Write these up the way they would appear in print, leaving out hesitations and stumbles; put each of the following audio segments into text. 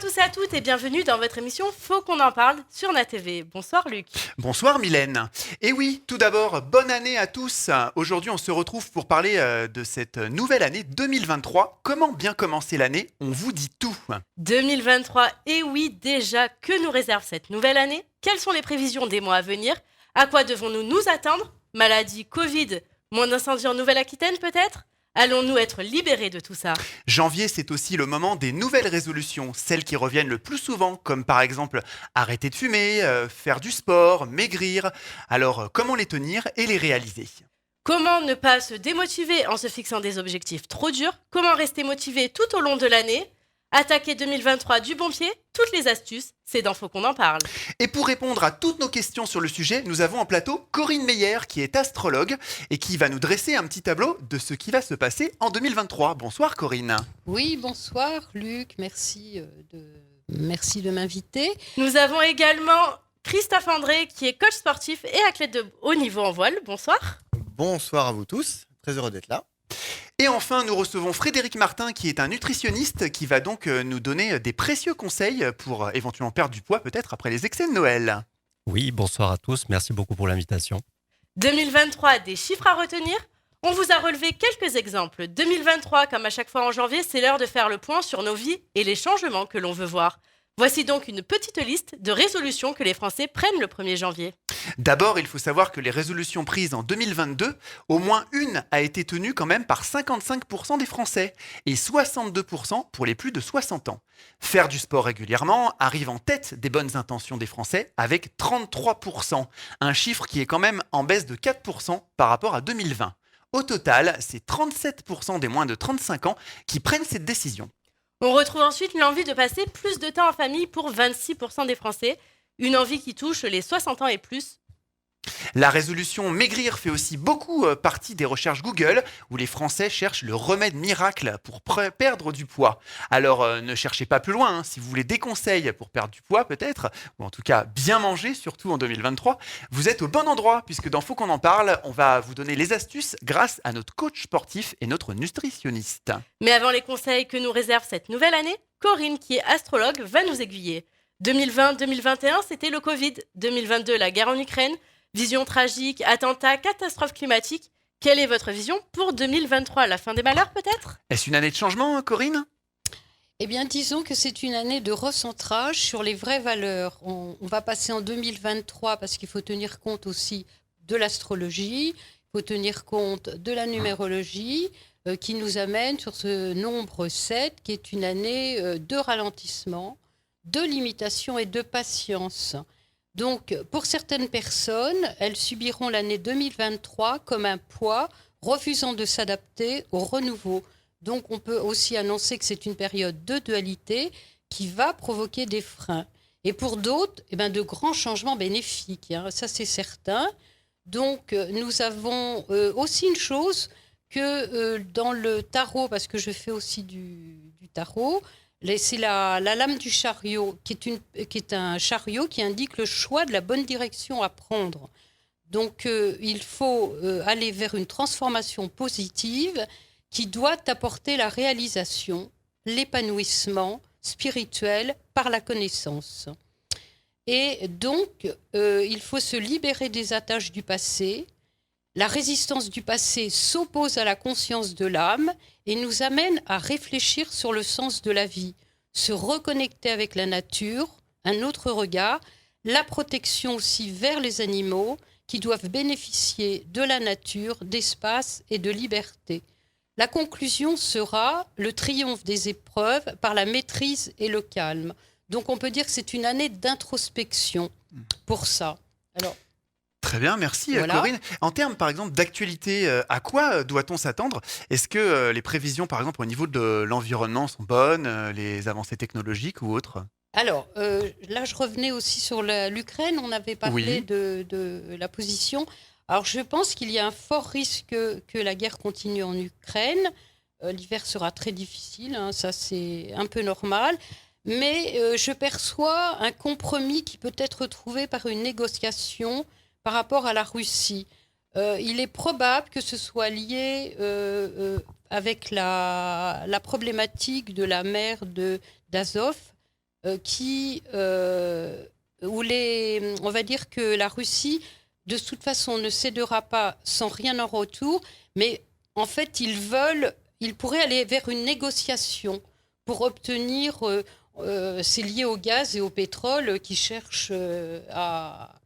tous et à toutes et bienvenue dans votre émission Faut qu'on en parle sur NATV. Bonsoir Luc. Bonsoir Mylène. Et oui, tout d'abord, bonne année à tous. Aujourd'hui, on se retrouve pour parler de cette nouvelle année 2023. Comment bien commencer l'année? On vous dit tout. 2023, et oui, déjà, que nous réserve cette nouvelle année? Quelles sont les prévisions des mois à venir? À quoi devons-nous nous attendre? Maladie, Covid, moins d'incendies en Nouvelle-Aquitaine peut-être? Allons-nous être libérés de tout ça? Janvier, c'est aussi le moment des nouvelles résolutions, celles qui reviennent le plus souvent, comme par exemple arrêter de fumer, faire du sport, maigrir. Alors, comment les tenir et les réaliser? Comment ne pas se démotiver en se fixant des objectifs trop durs? Comment rester motivé tout au long de l'année? Attaquer 2023 du bon pied? Toutes les astuces, c'est dans Faut qu'on en parle. Et pour répondre à toutes nos questions sur le sujet, nous avons en plateau Corinne Meyer, qui est astrologue et qui va nous dresser un petit tableau de ce qui va se passer en 2023. Bonsoir Corinne. Oui, bonsoir Luc, merci de m'inviter. Nous avons également Christophe André, qui est coach sportif et athlète de haut niveau en voile. Bonsoir. Bonsoir à vous tous, très heureux d'être là. Et enfin, nous recevons Frédéric Martin, qui est un nutritionniste, qui va donc nous donner des précieux conseils pour éventuellement perdre du poids, peut-être après les excès de Noël. Oui, bonsoir à tous. Merci beaucoup pour l'invitation. 2023, des chiffres à retenir? On vous a relevé quelques exemples. 2023, comme à chaque fois en janvier, c'est l'heure de faire le point sur nos vies et les changements que l'on veut voir. Voici donc une petite liste de résolutions que les Français prennent le 1er janvier. D'abord, il faut savoir que les résolutions prises en 2022, au moins une a été tenue quand même par 55% des Français et 62% pour les plus de 60 ans. Faire du sport régulièrement arrive en tête des bonnes intentions des Français avec 33%, un chiffre qui est quand même en baisse de 4% par rapport à 2020. Au total, c'est 37% des moins de 35 ans qui prennent cette décision. On retrouve ensuite l'envie de passer plus de temps en famille pour 26% des Français, une envie qui touche les 60 ans et plus. La résolution maigrir fait aussi beaucoup partie des recherches Google où les Français cherchent le remède miracle pour perdre du poids. Alors ne cherchez pas plus loin, hein. Si vous voulez des conseils pour perdre du poids peut-être, ou en tout cas bien manger, surtout en 2023, vous êtes au bon endroit puisque dans Faut qu'on en parle, on va vous donner les astuces grâce à notre coach sportif et notre nutritionniste. Mais avant les conseils que nous réserve cette nouvelle année, Corinne, qui est astrologue, va nous aiguiller. 2020-2021, c'était le Covid. 2022, la guerre en Ukraine. Vision tragique, attentats, catastrophes climatiques. Quelle est votre vision pour 2023? La fin des malheurs peut-être? Est-ce une année de changement, Corinne? Eh bien, disons que c'est une année de recentrage sur les vraies valeurs. On va passer en 2023 parce qu'il faut tenir compte aussi de l'astrologie, il faut tenir compte de la numérologie qui nous amène sur ce nombre 7 qui est une année de ralentissement, de limitation et de patience. Donc, pour certaines personnes, elles subiront l'année 2023 comme un poids, refusant de s'adapter au renouveau. Donc, on peut aussi annoncer que c'est une période de dualité qui va provoquer des freins. Et pour d'autres, de grands changements bénéfiques, hein, ça c'est certain. Donc, nous avons aussi une chose que dans le tarot, parce que je fais aussi du tarot, c'est la lame du chariot, qui est un chariot qui indique le choix de la bonne direction à prendre. Donc, il faut aller vers une transformation positive qui doit apporter la réalisation, l'épanouissement spirituel par la connaissance. Et donc, il faut se libérer des attaches du passé. La résistance du passé s'oppose à la conscience de l'âme et nous amène à réfléchir sur le sens de la vie, se reconnecter avec la nature, un autre regard, la protection aussi vers les animaux qui doivent bénéficier de la nature, d'espace et de liberté. La conclusion sera le triomphe des épreuves par la maîtrise et le calme. Donc on peut dire que c'est une année d'introspection pour ça. Alors, très bien, merci voilà. Corinne. En termes, par exemple, d'actualité, à quoi doit-on s'attendre? Est-ce que les prévisions, par exemple, au niveau de l'environnement sont bonnes, les avancées technologiques ou autres? Alors, là, je revenais aussi sur l'Ukraine. On avait parlé Oui. de la position. Alors, je pense qu'il y a un fort risque que la guerre continue en Ukraine. L'hiver sera très difficile, hein, ça c'est un peu normal. Mais je perçois un compromis qui peut être trouvé par une négociation par rapport à la Russie. Il est probable que ce soit lié avec la problématique de la mer d'Azov, on va dire que la Russie, de toute façon, ne cédera pas sans rien en retour, mais en fait, ils pourraient aller vers une négociation pour obtenir, c'est lié au gaz et au pétrole qu'ils cherchent à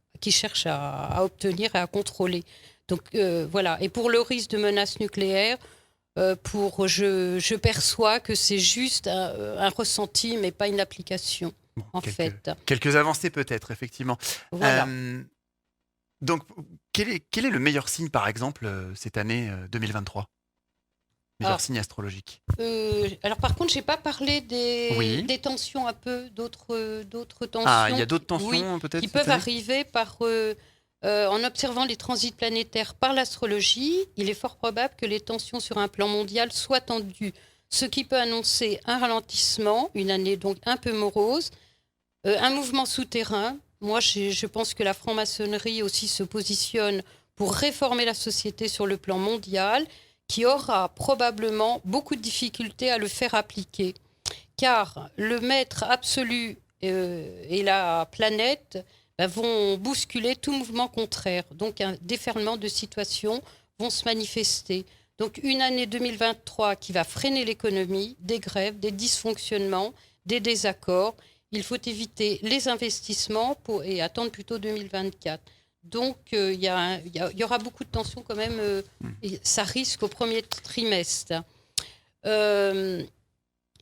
obtenir et à contrôler. Donc voilà. Et pour le risque de menace nucléaire, je perçois que c'est juste un ressenti, mais pas une application, en fait. Quelques avancées peut-être, effectivement. Voilà. Donc, quel est le meilleur signe, par exemple, cette année 2023 ? Meilleur signe astrologique. Alors par contre, j'ai pas parlé des tensions un peu, d'autres tensions. Il y a d'autres tensions peut-être qui peuvent arriver en observant les transits planétaires par l'astrologie. Il est fort probable que les tensions sur un plan mondial soient tendues, ce qui peut annoncer un ralentissement, une année donc un peu morose, un mouvement souterrain. Moi, je pense que la franc-maçonnerie aussi se positionne pour réformer la société sur le plan mondial, qui aura probablement beaucoup de difficultés à le faire appliquer. Car le maître absolu et la planète vont bousculer tout mouvement contraire. Donc un déferlement de situations vont se manifester. Donc une année 2023 qui va freiner l'économie, des grèves, des dysfonctionnements, des désaccords. Il faut éviter les investissements et attendre plutôt 2024. Donc, il y aura beaucoup de tensions quand même. Et ça risque au premier trimestre. Il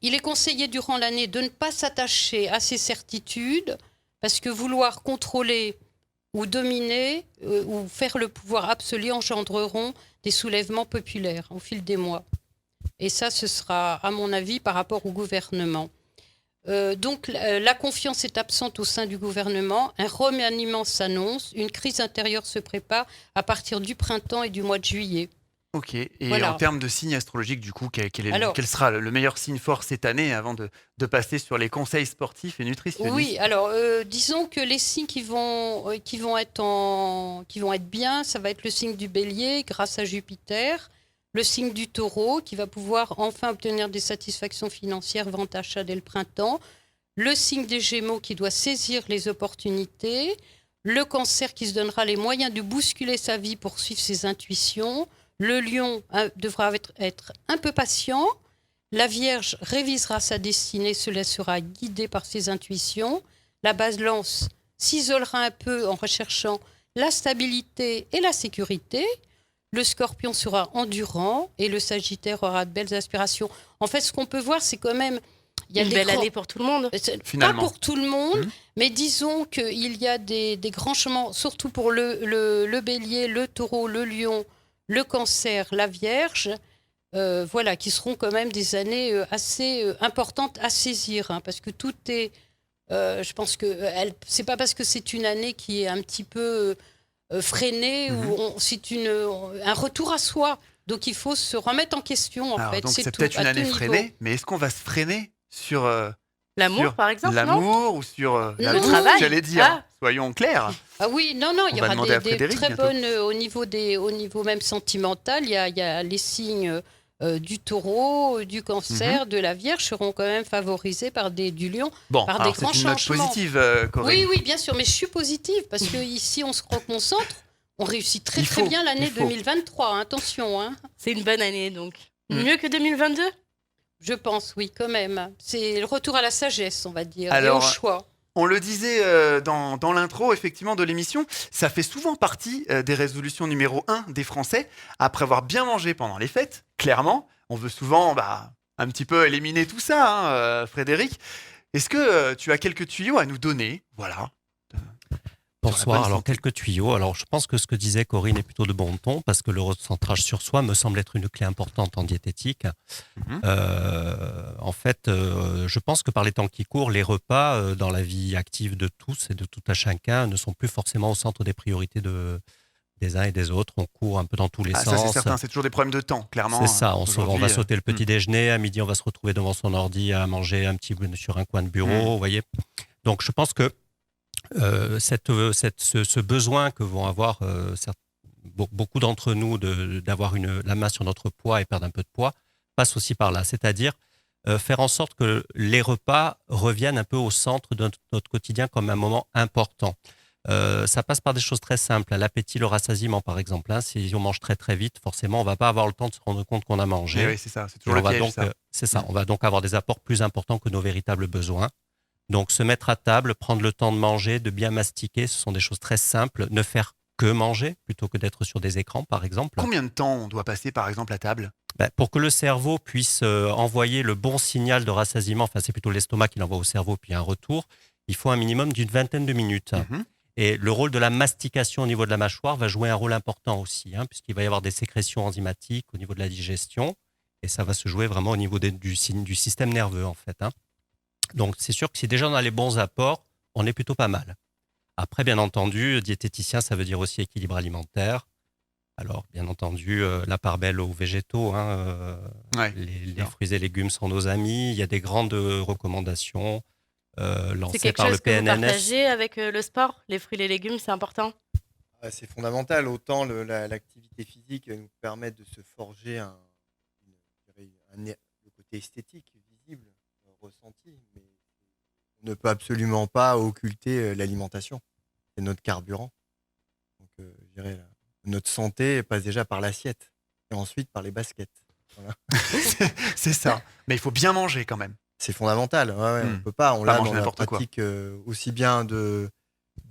est conseillé durant l'année de ne pas s'attacher à ces certitudes parce que vouloir contrôler ou dominer ou faire le pouvoir absolu engendreront des soulèvements populaires au fil des mois. Et ça, ce sera, à mon avis, par rapport au gouvernement. Donc la confiance est absente au sein du gouvernement, un remaniement s'annonce, une crise intérieure se prépare à partir du printemps et du mois de juillet. Ok, et voilà. En termes de signes astrologiques, du coup, quel sera le meilleur signe fort cette année avant de passer sur les conseils sportifs et nutritionnistes ? Oui, alors disons que les signes qui vont être bien, ça va être le signe du Bélier grâce à Jupiter, le signe du Taureau qui va pouvoir enfin obtenir des satisfactions financières, vente achat dès le printemps, le signe des Gémeaux qui doit saisir les opportunités, le Cancer qui se donnera les moyens de bousculer sa vie pour suivre ses intuitions, le Lion devra être un peu patient, la Vierge révisera sa destinée, se laissera guider par ses intuitions, la Balance s'isolera un peu en recherchant la stabilité et la sécurité, le Scorpion sera endurant et le Sagittaire aura de belles aspirations. En fait, ce qu'on peut voir, c'est quand même... Il y a une belle année pour tout le monde. Finalement. Pas pour tout le monde, mais disons qu'il y a des grands changements, surtout pour le Bélier, le Taureau, le Lion, le Cancer, la Vierge, qui seront quand même des années assez importantes à saisir, parce que tout est... je pense que c'est pas parce que c'est une année qui est un petit peu... freinée, c'est un retour à soi. Donc il faut se remettre en question, en fait. Donc c'est peut-être une année freinée, mais est-ce qu'on va se freiner sur l'amour, par exemple, l'amour ou sur le travail, j'allais dire, soyons clairs. Ah oui, non, il y aura des très bonnes au niveau même sentimental. Il y a les signes du Taureau, du Cancer, de la Vierge seront quand même favorisés par du Lion, par des grands changements. C'est une note positive, Corinne. Oui, bien sûr, mais je suis positive parce que ici on se concentre, on réussit très bien l'année 2023. Attention, hein. C'est une bonne année donc. Mieux que 2022 ? Je pense, oui, quand même. C'est le retour à la sagesse, on va dire, alors, et au choix. On le disait dans l'intro, effectivement, de l'émission, ça fait souvent partie des résolutions numéro 1 des Français. Après avoir bien mangé pendant les fêtes, clairement, on veut souvent un petit peu éliminer tout ça, Frédéric. Est-ce que tu as quelques tuyaux à nous donner ? Voilà. Bonsoir, alors quelques tuyaux. Alors je pense que ce que disait Corinne est plutôt de bon ton parce que le recentrage sur soi me semble être une clé importante en diététique. En fait, je pense que par les temps qui courent, les repas dans la vie active de tous et de tout à chacun ne sont plus forcément au centre des priorités des uns et des autres. On court un peu dans tous les sens. Ça c'est certain, c'est toujours des problèmes de temps, clairement. C'est ça, on va sauter le petit déjeuner, à midi on va se retrouver devant son ordi à manger un petit peu sur un coin de bureau, vous voyez. Donc je pense que ce besoin que vont avoir beaucoup d'entre nous d'avoir la main sur notre poids et perdre un peu de poids passe aussi par là. C'est-à-dire faire en sorte que les repas reviennent un peu au centre de notre quotidien comme un moment important. Ça passe par des choses très simples. L'appétit, le rassasiement, par exemple. Si on mange très très vite, forcément, on va pas avoir le temps de se rendre compte qu'on a mangé. Oui, c'est ça, c'est toujours le piège, ça. C'est ça. On va donc avoir des apports plus importants que nos véritables besoins. Donc, se mettre à table, prendre le temps de manger, de bien mastiquer, ce sont des choses très simples. Ne faire que manger plutôt que d'être sur des écrans, par exemple. Combien de temps on doit passer, par exemple, à table? Pour que le cerveau puisse envoyer le bon signal de rassasiement, enfin, c'est plutôt l'estomac qui l'envoie au cerveau, puis un retour, il faut un minimum d'une vingtaine de minutes. Et le rôle de la mastication au niveau de la mâchoire va jouer un rôle important aussi, puisqu'il va y avoir des sécrétions enzymatiques au niveau de la digestion, et ça va se jouer vraiment au niveau du système nerveux, en fait. Donc, c'est sûr que si déjà on a les bons apports, on est plutôt pas mal. Après, bien entendu, diététicien, ça veut dire aussi équilibre alimentaire. Alors, bien entendu, la part belle aux végétaux. Les fruits et légumes sont nos amis. Il y a des grandes recommandations lancées par le PNNS. C'est quelque chose que vous partagez avec le sport? Les fruits et les légumes, c'est important? C'est fondamental. Autant l'activité physique nous permet de se forger le côté esthétique, visible, ressenti. Mais on ne peut absolument pas occulter l'alimentation. C'est notre carburant. Donc, je dirais, notre santé passe déjà par l'assiette et ensuite par les baskets. Voilà. C'est ça. Mais il faut bien manger quand même. C'est fondamental. On ne peut pas. On l'a dans la pratique aussi bien de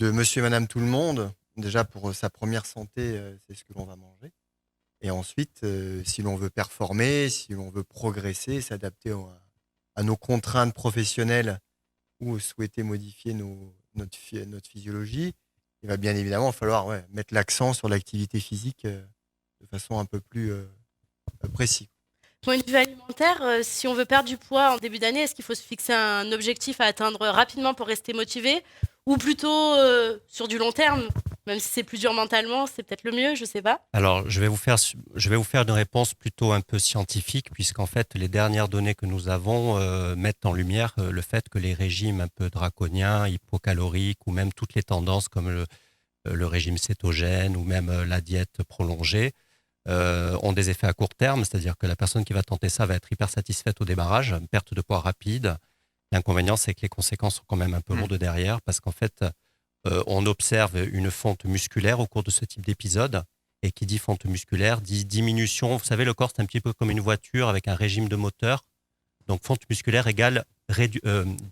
monsieur et madame tout le monde. Déjà, pour sa première santé, c'est ce que l'on va manger. Et ensuite, si l'on veut performer, si l'on veut progresser, s'adapter à nos contraintes professionnelles ou souhaiter modifier notre physiologie, il va bien évidemment falloir mettre l'accent sur l'activité physique de façon un peu plus précise. Point de vue alimentaire, si on veut perdre du poids en début d'année, est-ce qu'il faut se fixer un objectif à atteindre rapidement pour rester motivé? Ou plutôt sur du long terme, même si c'est plus dur mentalement, c'est peut-être le mieux, je ne sais pas. Alors, je vais vous faire une réponse plutôt un peu scientifique, puisqu'en fait, les dernières données que nous avons mettent en lumière le fait que les régimes un peu draconiens, hypocaloriques, ou même toutes les tendances comme le régime cétogène, ou même la diète prolongée, ont des effets à court terme, c'est-à-dire que la personne qui va tenter ça va être hyper satisfaite au démarrage, perte de poids rapide. L'inconvénient, c'est que les conséquences sont quand même un peu lourdes derrière, parce qu'en fait, on observe une fonte musculaire au cours de ce type d'épisode. Et qui dit fonte musculaire dit diminution. Vous savez, le corps, c'est un petit peu comme une voiture avec un régime de moteur. Donc, fonte musculaire égale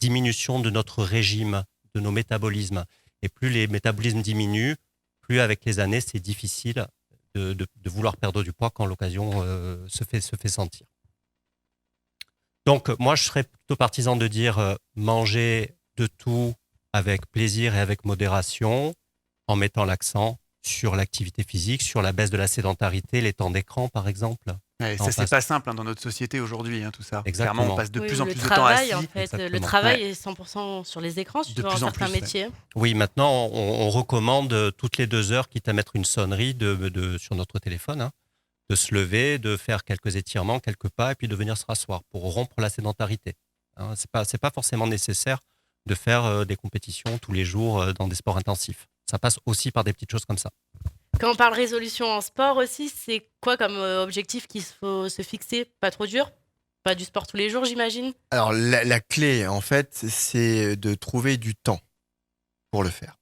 diminution de notre régime, de nos métabolismes. Et plus les métabolismes diminuent, plus avec les années, c'est difficile de vouloir perdre du poids quand l'occasion se fait sentir. Donc, moi, je serais plutôt partisan de dire manger de tout avec plaisir et avec modération, en mettant l'accent sur l'activité physique, sur la baisse de la sédentarité, les temps d'écran, par exemple. Ça, c'est pas simple dans notre société aujourd'hui, tout ça. Exactement. Clairement, on passe de plus en plus de temps assis. En fait, le travail est 100% sur les écrans, si tu veux, dans certains métiers. Oui, maintenant, on recommande toutes les 2 heures, quitte à mettre une sonnerie sur notre téléphone, de se lever, de faire quelques étirements, quelques pas, et puis de venir se rasseoir pour rompre la sédentarité. C'est pas forcément nécessaire de faire des compétitions tous les jours dans des sports intensifs. Ça passe aussi par des petites choses comme ça. Quand on parle résolution en sport aussi, c'est quoi comme objectif qu'il faut se fixer? Pas trop dur? Pas du sport tous les jours, j'imagine? Alors, la clé, en fait, c'est de trouver du temps pour le faire.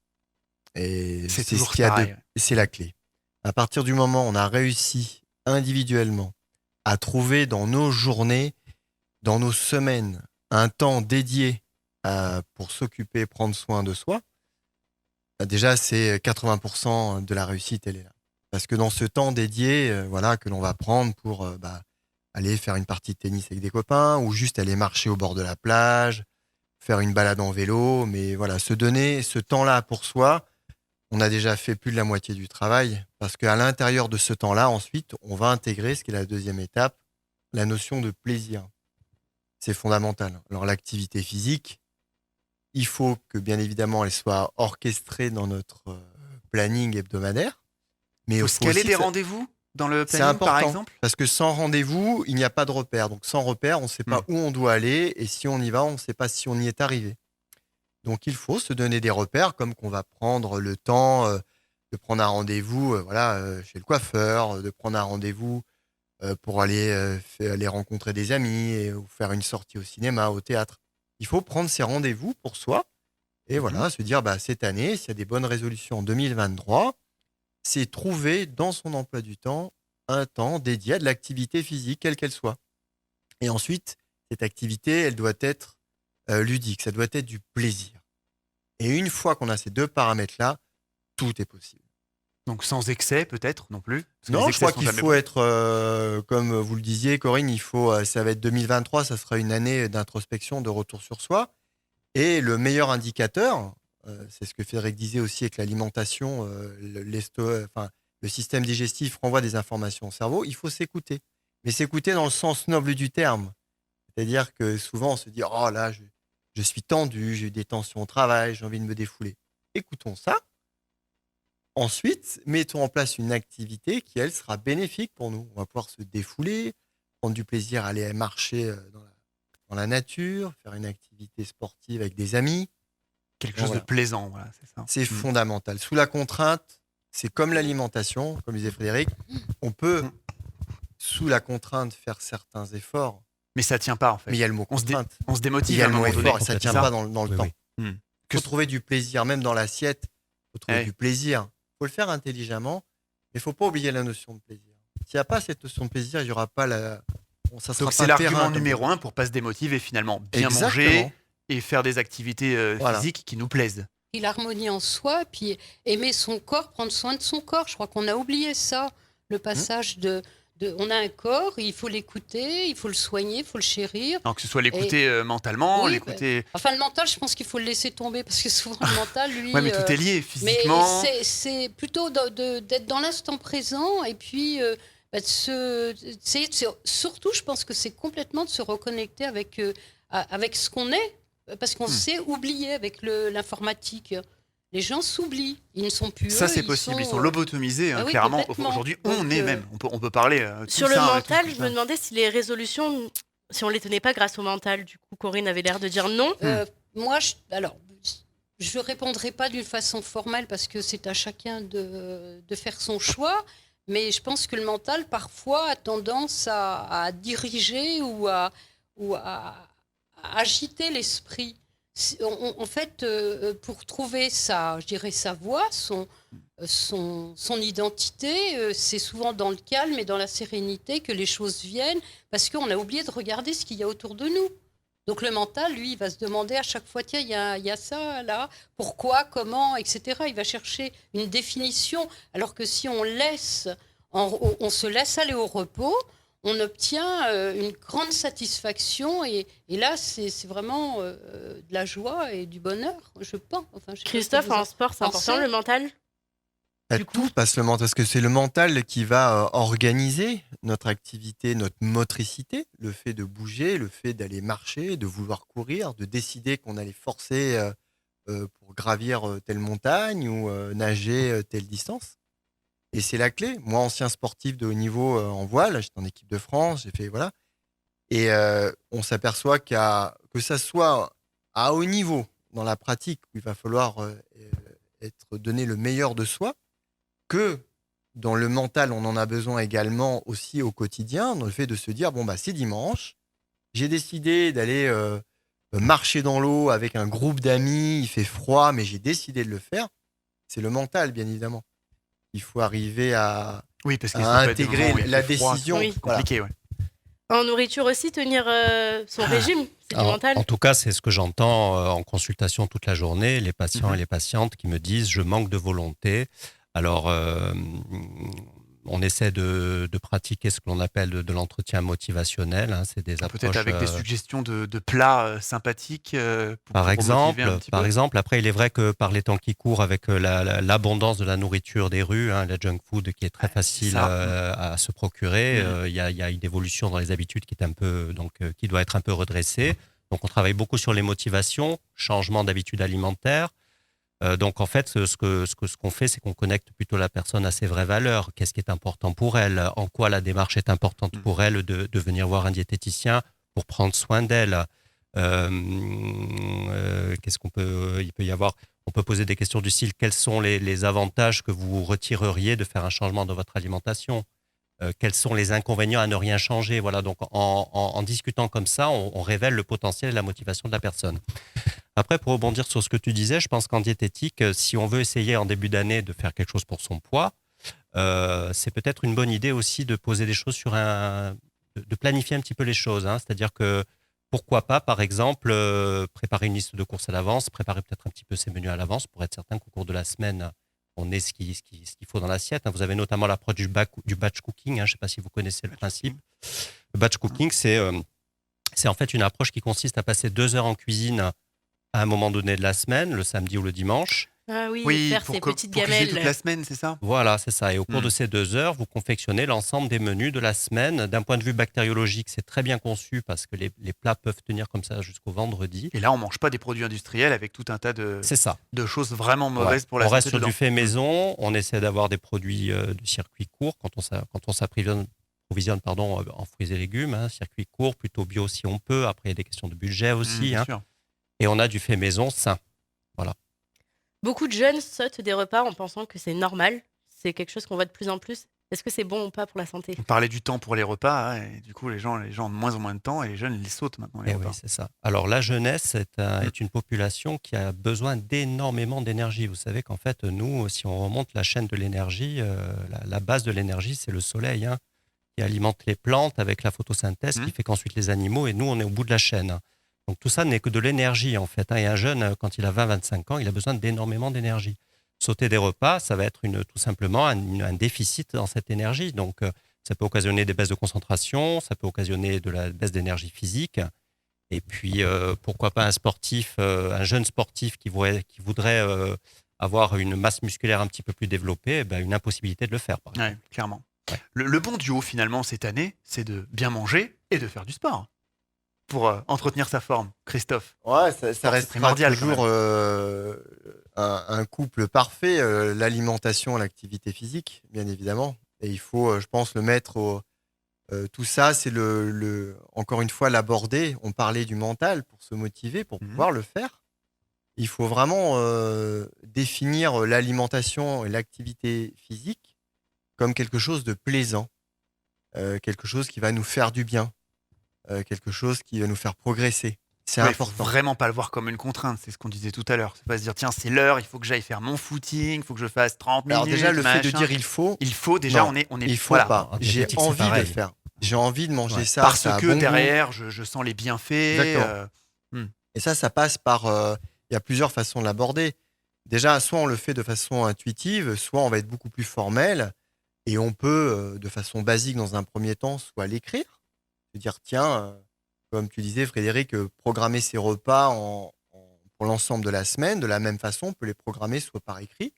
Et c'est ce qu'il y a c'est la clé. À partir du moment où on a réussi individuellement à trouver dans nos journées, dans nos semaines, un temps dédié pour s'occuper, prendre soin de soi, déjà, c'est 80% de la réussite, elle est là. Parce que dans ce temps dédié, que l'on va prendre pour aller faire une partie de tennis avec des copains ou juste aller marcher au bord de la plage, faire une balade en vélo, mais voilà, se donner ce temps-là pour soi, on a déjà fait plus de la moitié du travail parce qu'à l'intérieur de ce temps-là, ensuite, on va intégrer ce qui est la deuxième étape, la notion de plaisir. C'est fondamental. Alors, l'activité physique, il faut que, bien évidemment, elle soit orchestrée dans notre planning hebdomadaire. Mais il faut se caler des rendez-vous dans le planning, par exemple? Parce que sans rendez-vous, il n'y a pas de repère. Donc, sans repère, on ne sait pas où on doit aller. Et si on y va, on ne sait pas si on y est arrivé. Donc, il faut se donner des repères, comme qu'on va prendre le temps de prendre un rendez-vous chez le coiffeur, de prendre un rendez-vous pour aller rencontrer des amis ou faire une sortie au cinéma, au théâtre. Il faut prendre ses rendez-vous pour soi et voilà, se dire cette année, s'il y a des bonnes résolutions en 2023, c'est trouver dans son emploi du temps un temps dédié à de l'activité physique, quelle qu'elle soit. Et ensuite, cette activité, elle doit être ludique, ça doit être du plaisir. Et une fois qu'on a ces deux paramètres-là, tout est possible. Donc sans excès peut-être non plus. Parce que Non, les je excès crois sont qu'il jamais faut bons. être, comme vous le disiez, Corinne, ça va être 2023, ça sera une année d'introspection, de retour sur soi. Et le meilleur indicateur, c'est ce que Frédéric disait aussi avec l'alimentation, le système digestif renvoie des informations au cerveau, il faut s'écouter. Mais s'écouter dans le sens noble du terme. C'est-à-dire que souvent on se dit « Oh là, je suis tendu, j'ai eu des tensions au travail, j'ai envie de me défouler. » Écoutons ça. Ensuite, mettons en place une activité qui, elle, sera bénéfique pour nous. On va pouvoir se défouler, prendre du plaisir à aller marcher dans la nature, faire une activité sportive avec des amis. Quelque chose de plaisant, voilà, c'est ça. C'est fondamental. Sous la contrainte, c'est comme l'alimentation, comme disait Frédéric, on peut, sous la contrainte, faire certains efforts. Mais ça tient pas en fait. Mais il y a le mot contrainte. On se démotive Il y a à un le mot moment donné. effort et ça ne tient pas dans le temps. Hmm. Il faut trouver du plaisir, même dans l'assiette. Il faut trouver du plaisir. Il faut le faire intelligemment, mais il ne faut pas oublier la notion de plaisir. S'il n'y a pas cette notion de plaisir, il n'y aura pas ça sera Donc pas c'est l'argument terrain, numéro 1 pour pas se démotiver finalement. Bien Exactement. manger et faire des activités physiques qui nous plaisent. Et l'harmonie en soi, puis aimer son corps, prendre soin de son corps. Je crois qu'on a oublié ça, le passage on a un corps, il faut l'écouter, il faut le soigner, il faut le chérir. Alors que ce soit l'écouter mentalement, l'écouter... Enfin, le mental, je pense qu'il faut le laisser tomber, parce que souvent, le mental, lui... Ouais, mais tout est lié, physiquement. Mais c'est plutôt d'être dans l'instant présent, et puis surtout, je pense que c'est complètement de se reconnecter avec ce qu'on est, parce qu'on s'est oublié avec l'informatique. Les gens s'oublient, ils ne sont plus Ça, eux, c'est possible, ils sont lobotomisés, oui, clairement. complètement. Aujourd'hui, Donc, on est même, on peut parler Sur le mental, je me demandais si les résolutions, si on les tenait pas grâce au mental. Du coup, Corinne avait l'air de dire non. Moi, je répondrai pas d'une façon formelle parce que c'est à chacun de faire son choix. Mais je pense que le mental, parfois, a tendance à diriger ou à agiter l'esprit. En fait, pour trouver sa voie, son identité, c'est souvent dans le calme et dans la sérénité que les choses viennent, parce qu'on a oublié de regarder ce qu'il y a autour de nous. Donc le mental, lui, il va se demander à chaque fois, tiens, il y a ça là, pourquoi, comment, etc. Il va chercher une définition, alors que si on se laisse aller au repos, on obtient une grande satisfaction et là, c'est vraiment de la joie et du bonheur, je pense. Enfin, Christophe, en sport, c'est important le mental ? Tout passe le mental, parce que c'est le mental qui va organiser notre activité, notre motricité, le fait de bouger, le fait d'aller marcher, de vouloir courir, de décider qu'on allait forcer pour gravir telle montagne ou nager telle distance. Et c'est la clé. Moi, ancien sportif de haut niveau en voile, j'étais en équipe de France, j'ai fait voilà. Et on s'aperçoit que ça soit à haut niveau dans la pratique où il va falloir donner le meilleur de soi, que dans le mental, on en a besoin également aussi au quotidien, dans le fait de se dire c'est dimanche, j'ai décidé d'aller marcher dans l'eau avec un groupe d'amis, il fait froid, mais j'ai décidé de le faire. C'est le mental, bien évidemment. Il faut arriver à intégrer la décision. C'est compliqué, ouais. En nourriture aussi, tenir son régime, c'est du mental. En tout cas, c'est ce que j'entends en consultation toute la journée, les patients et les patientes qui me disent « je manque de volonté ». Alors, on essaie de pratiquer ce que l'on appelle de l'entretien motivationnel. Hein, c'est des approches, peut-être avec des suggestions de plats sympathiques. Par exemple, après, il est vrai que par les temps qui courent, avec l'abondance de la nourriture des rues, la junk food qui est très facile à se procurer, il y a une évolution dans les habitudes qui est qui doit être un peu redressée. Donc, on travaille beaucoup sur les motivations, changement d'habitudes alimentaires. Donc en fait, ce qu'on fait, c'est qu'on connecte plutôt la personne à ses vraies valeurs. Qu'est-ce qui est important pour elle ? En quoi la démarche est importante pour elle de venir voir un diététicien pour prendre soin d'elle ? Qu'est-ce il peut y avoir ? On peut poser des questions du style quels sont les avantages que vous retireriez de faire un changement dans votre alimentation ? quels sont les inconvénients à ne rien changer. Voilà, donc en discutant comme ça, on révèle le potentiel et la motivation de la personne. Après, pour rebondir sur ce que tu disais, je pense qu'en diététique, si on veut essayer en début d'année de faire quelque chose pour son poids, c'est peut-être une bonne idée aussi de poser des choses de planifier un petit peu les choses. C'est-à-dire que pourquoi pas, par exemple, préparer une liste de courses à l'avance, préparer peut-être un petit peu ses menus à l'avance pour être certain qu'au cours de la semaine, on ait ce qu'il faut dans l'assiette. Vous avez notamment l'approche du batch cooking. Je ne sais pas si vous connaissez le principe. Le batch cooking, c'est en fait une approche qui consiste à passer 2 heures en cuisine à un moment donné de la semaine, le samedi ou le dimanche. Ah oui, Oui, faire pour ces petites cuisiner gamelles. toute la semaine, c'est ça? Voilà, c'est ça. Et au cours de ces 2 heures, vous confectionnez l'ensemble des menus de la semaine. D'un point de vue bactériologique, c'est très bien conçu parce que les plats peuvent tenir comme ça jusqu'au vendredi. Et là, on mange pas des produits industriels avec tout un tas C'est ça. de choses vraiment mauvaises pour la On santé reste sur dedans. du fait maison. On essaie d'avoir des produits de circuit court quand on s'approvisionne en fruits et légumes. Circuit court, plutôt bio si on peut. Après, il y a des questions de budget aussi. Bien sûr. Et on a du fait maison sain. Voilà. Beaucoup de jeunes sautent des repas en pensant que c'est normal. C'est quelque chose qu'on voit de plus en plus. Est-ce que c'est bon ou pas pour la santé? On parlait du temps pour les repas, et du coup, les gens ont de moins en moins de temps, et les jeunes, ils sautent maintenant, les Et repas. oui, c'est ça. Alors, la jeunesse est une population qui a besoin d'énormément d'énergie. Vous savez qu'en fait, nous, si on remonte la chaîne de l'énergie, la base de l'énergie, c'est le soleil, qui alimente les plantes avec la photosynthèse, qui fait qu'ensuite les animaux, et nous, on est au bout de la chaîne. Donc, tout ça n'est que de l'énergie, en fait. Et un jeune, quand il a 20-25 ans, il a besoin d'énormément d'énergie. Sauter des repas, ça va être tout simplement un déficit dans cette énergie. Donc, ça peut occasionner des baisses de concentration, ça peut occasionner de la baisse d'énergie physique. Et puis, pourquoi pas un jeune sportif qui voudrait avoir une masse musculaire un petit peu plus développée, une impossibilité de le faire, par exemple. Ouais, clairement. Ouais. Le bon duo, finalement, cette année, c'est de bien manger et de faire du sport pour entretenir sa forme. Christophe? Ouais, ça c'est reste primordial, toujours un couple parfait, l'alimentation et l'activité physique, bien évidemment. Et il faut, je pense, le mettre tout ça, c'est encore une fois l'aborder. On parlait du mental pour se motiver, pour pouvoir le faire. Il faut vraiment définir l'alimentation et l'activité physique comme quelque chose de plaisant, quelque chose qui va nous faire du bien, quelque chose qui va nous faire progresser. C'est important. Faut vraiment pas le voir comme une contrainte, c'est ce qu'on disait tout à l'heure. C'est pas se dire, tiens, c'est l'heure, il faut que j'aille faire mon footing, il faut que je fasse 30 minutes. Alors déjà, le fait de machin. dire il faut, déjà, non, on est il faut voilà. pas. En J'ai diététique, c'est envie de le pareil. faire. J'ai envie de manger ça. Parce ça a que bon goût. derrière, je sens les bienfaits. Exactement. Et ça passe par... Il y a plusieurs façons de l'aborder. Déjà, soit on le fait de façon intuitive, soit on va être beaucoup plus formel. Et on peut, de façon basique, dans un premier temps, soit l'écrire. Se dire, tiens, comme tu disais, Frédéric, programmer ses repas pour l'ensemble de la semaine. De la même façon, on peut les programmer soit par écrit.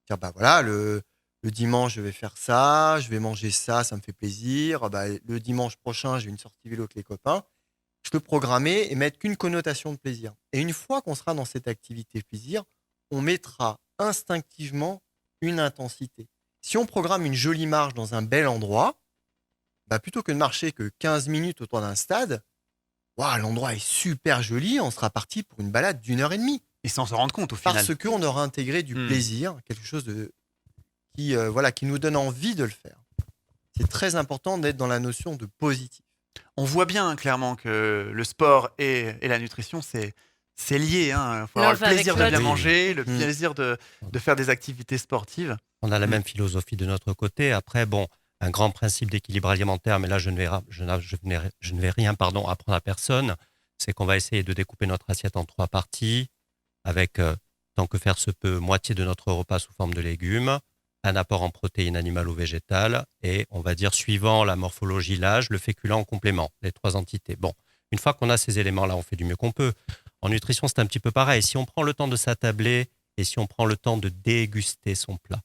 Dire, voilà, le dimanche, je vais faire ça, je vais manger ça, ça me fait plaisir. Le dimanche prochain, j'ai une sortie vélo avec les copains. Je peux programmer et mettre qu'une connotation de plaisir. Et une fois qu'on sera dans cette activité plaisir, on mettra instinctivement une intensité. Si on programme une jolie marche dans un bel endroit, plutôt que de marcher que 15 minutes autour d'un stade, l'endroit est super joli, on sera parti pour une balade d'1h30. Et sans s'en rendre compte au final. Parce qu'on aura intégré du plaisir, quelque chose qui nous donne envie de le faire. C'est très important d'être dans la notion de positif. On voit bien clairement que le sport et la nutrition, c'est lié. Il faut avoir le plaisir de bien manger, le plaisir de faire des activités sportives. On a la même philosophie de notre côté. Après, un grand principe d'équilibre alimentaire, mais là, je ne vais rien apprendre à personne, c'est qu'on va essayer de découper notre assiette en 3 parties, avec, tant que faire se peut, moitié de notre repas sous forme de légumes, un apport en protéines animales ou végétales, et on va dire, suivant la morphologie, l'âge, le féculent en complément, les 3 entités. Bon, une fois qu'on a ces éléments-là, on fait du mieux qu'on peut. En nutrition, c'est un petit peu pareil. Si on prend le temps de s'attabler et si on prend le temps de déguster son plat,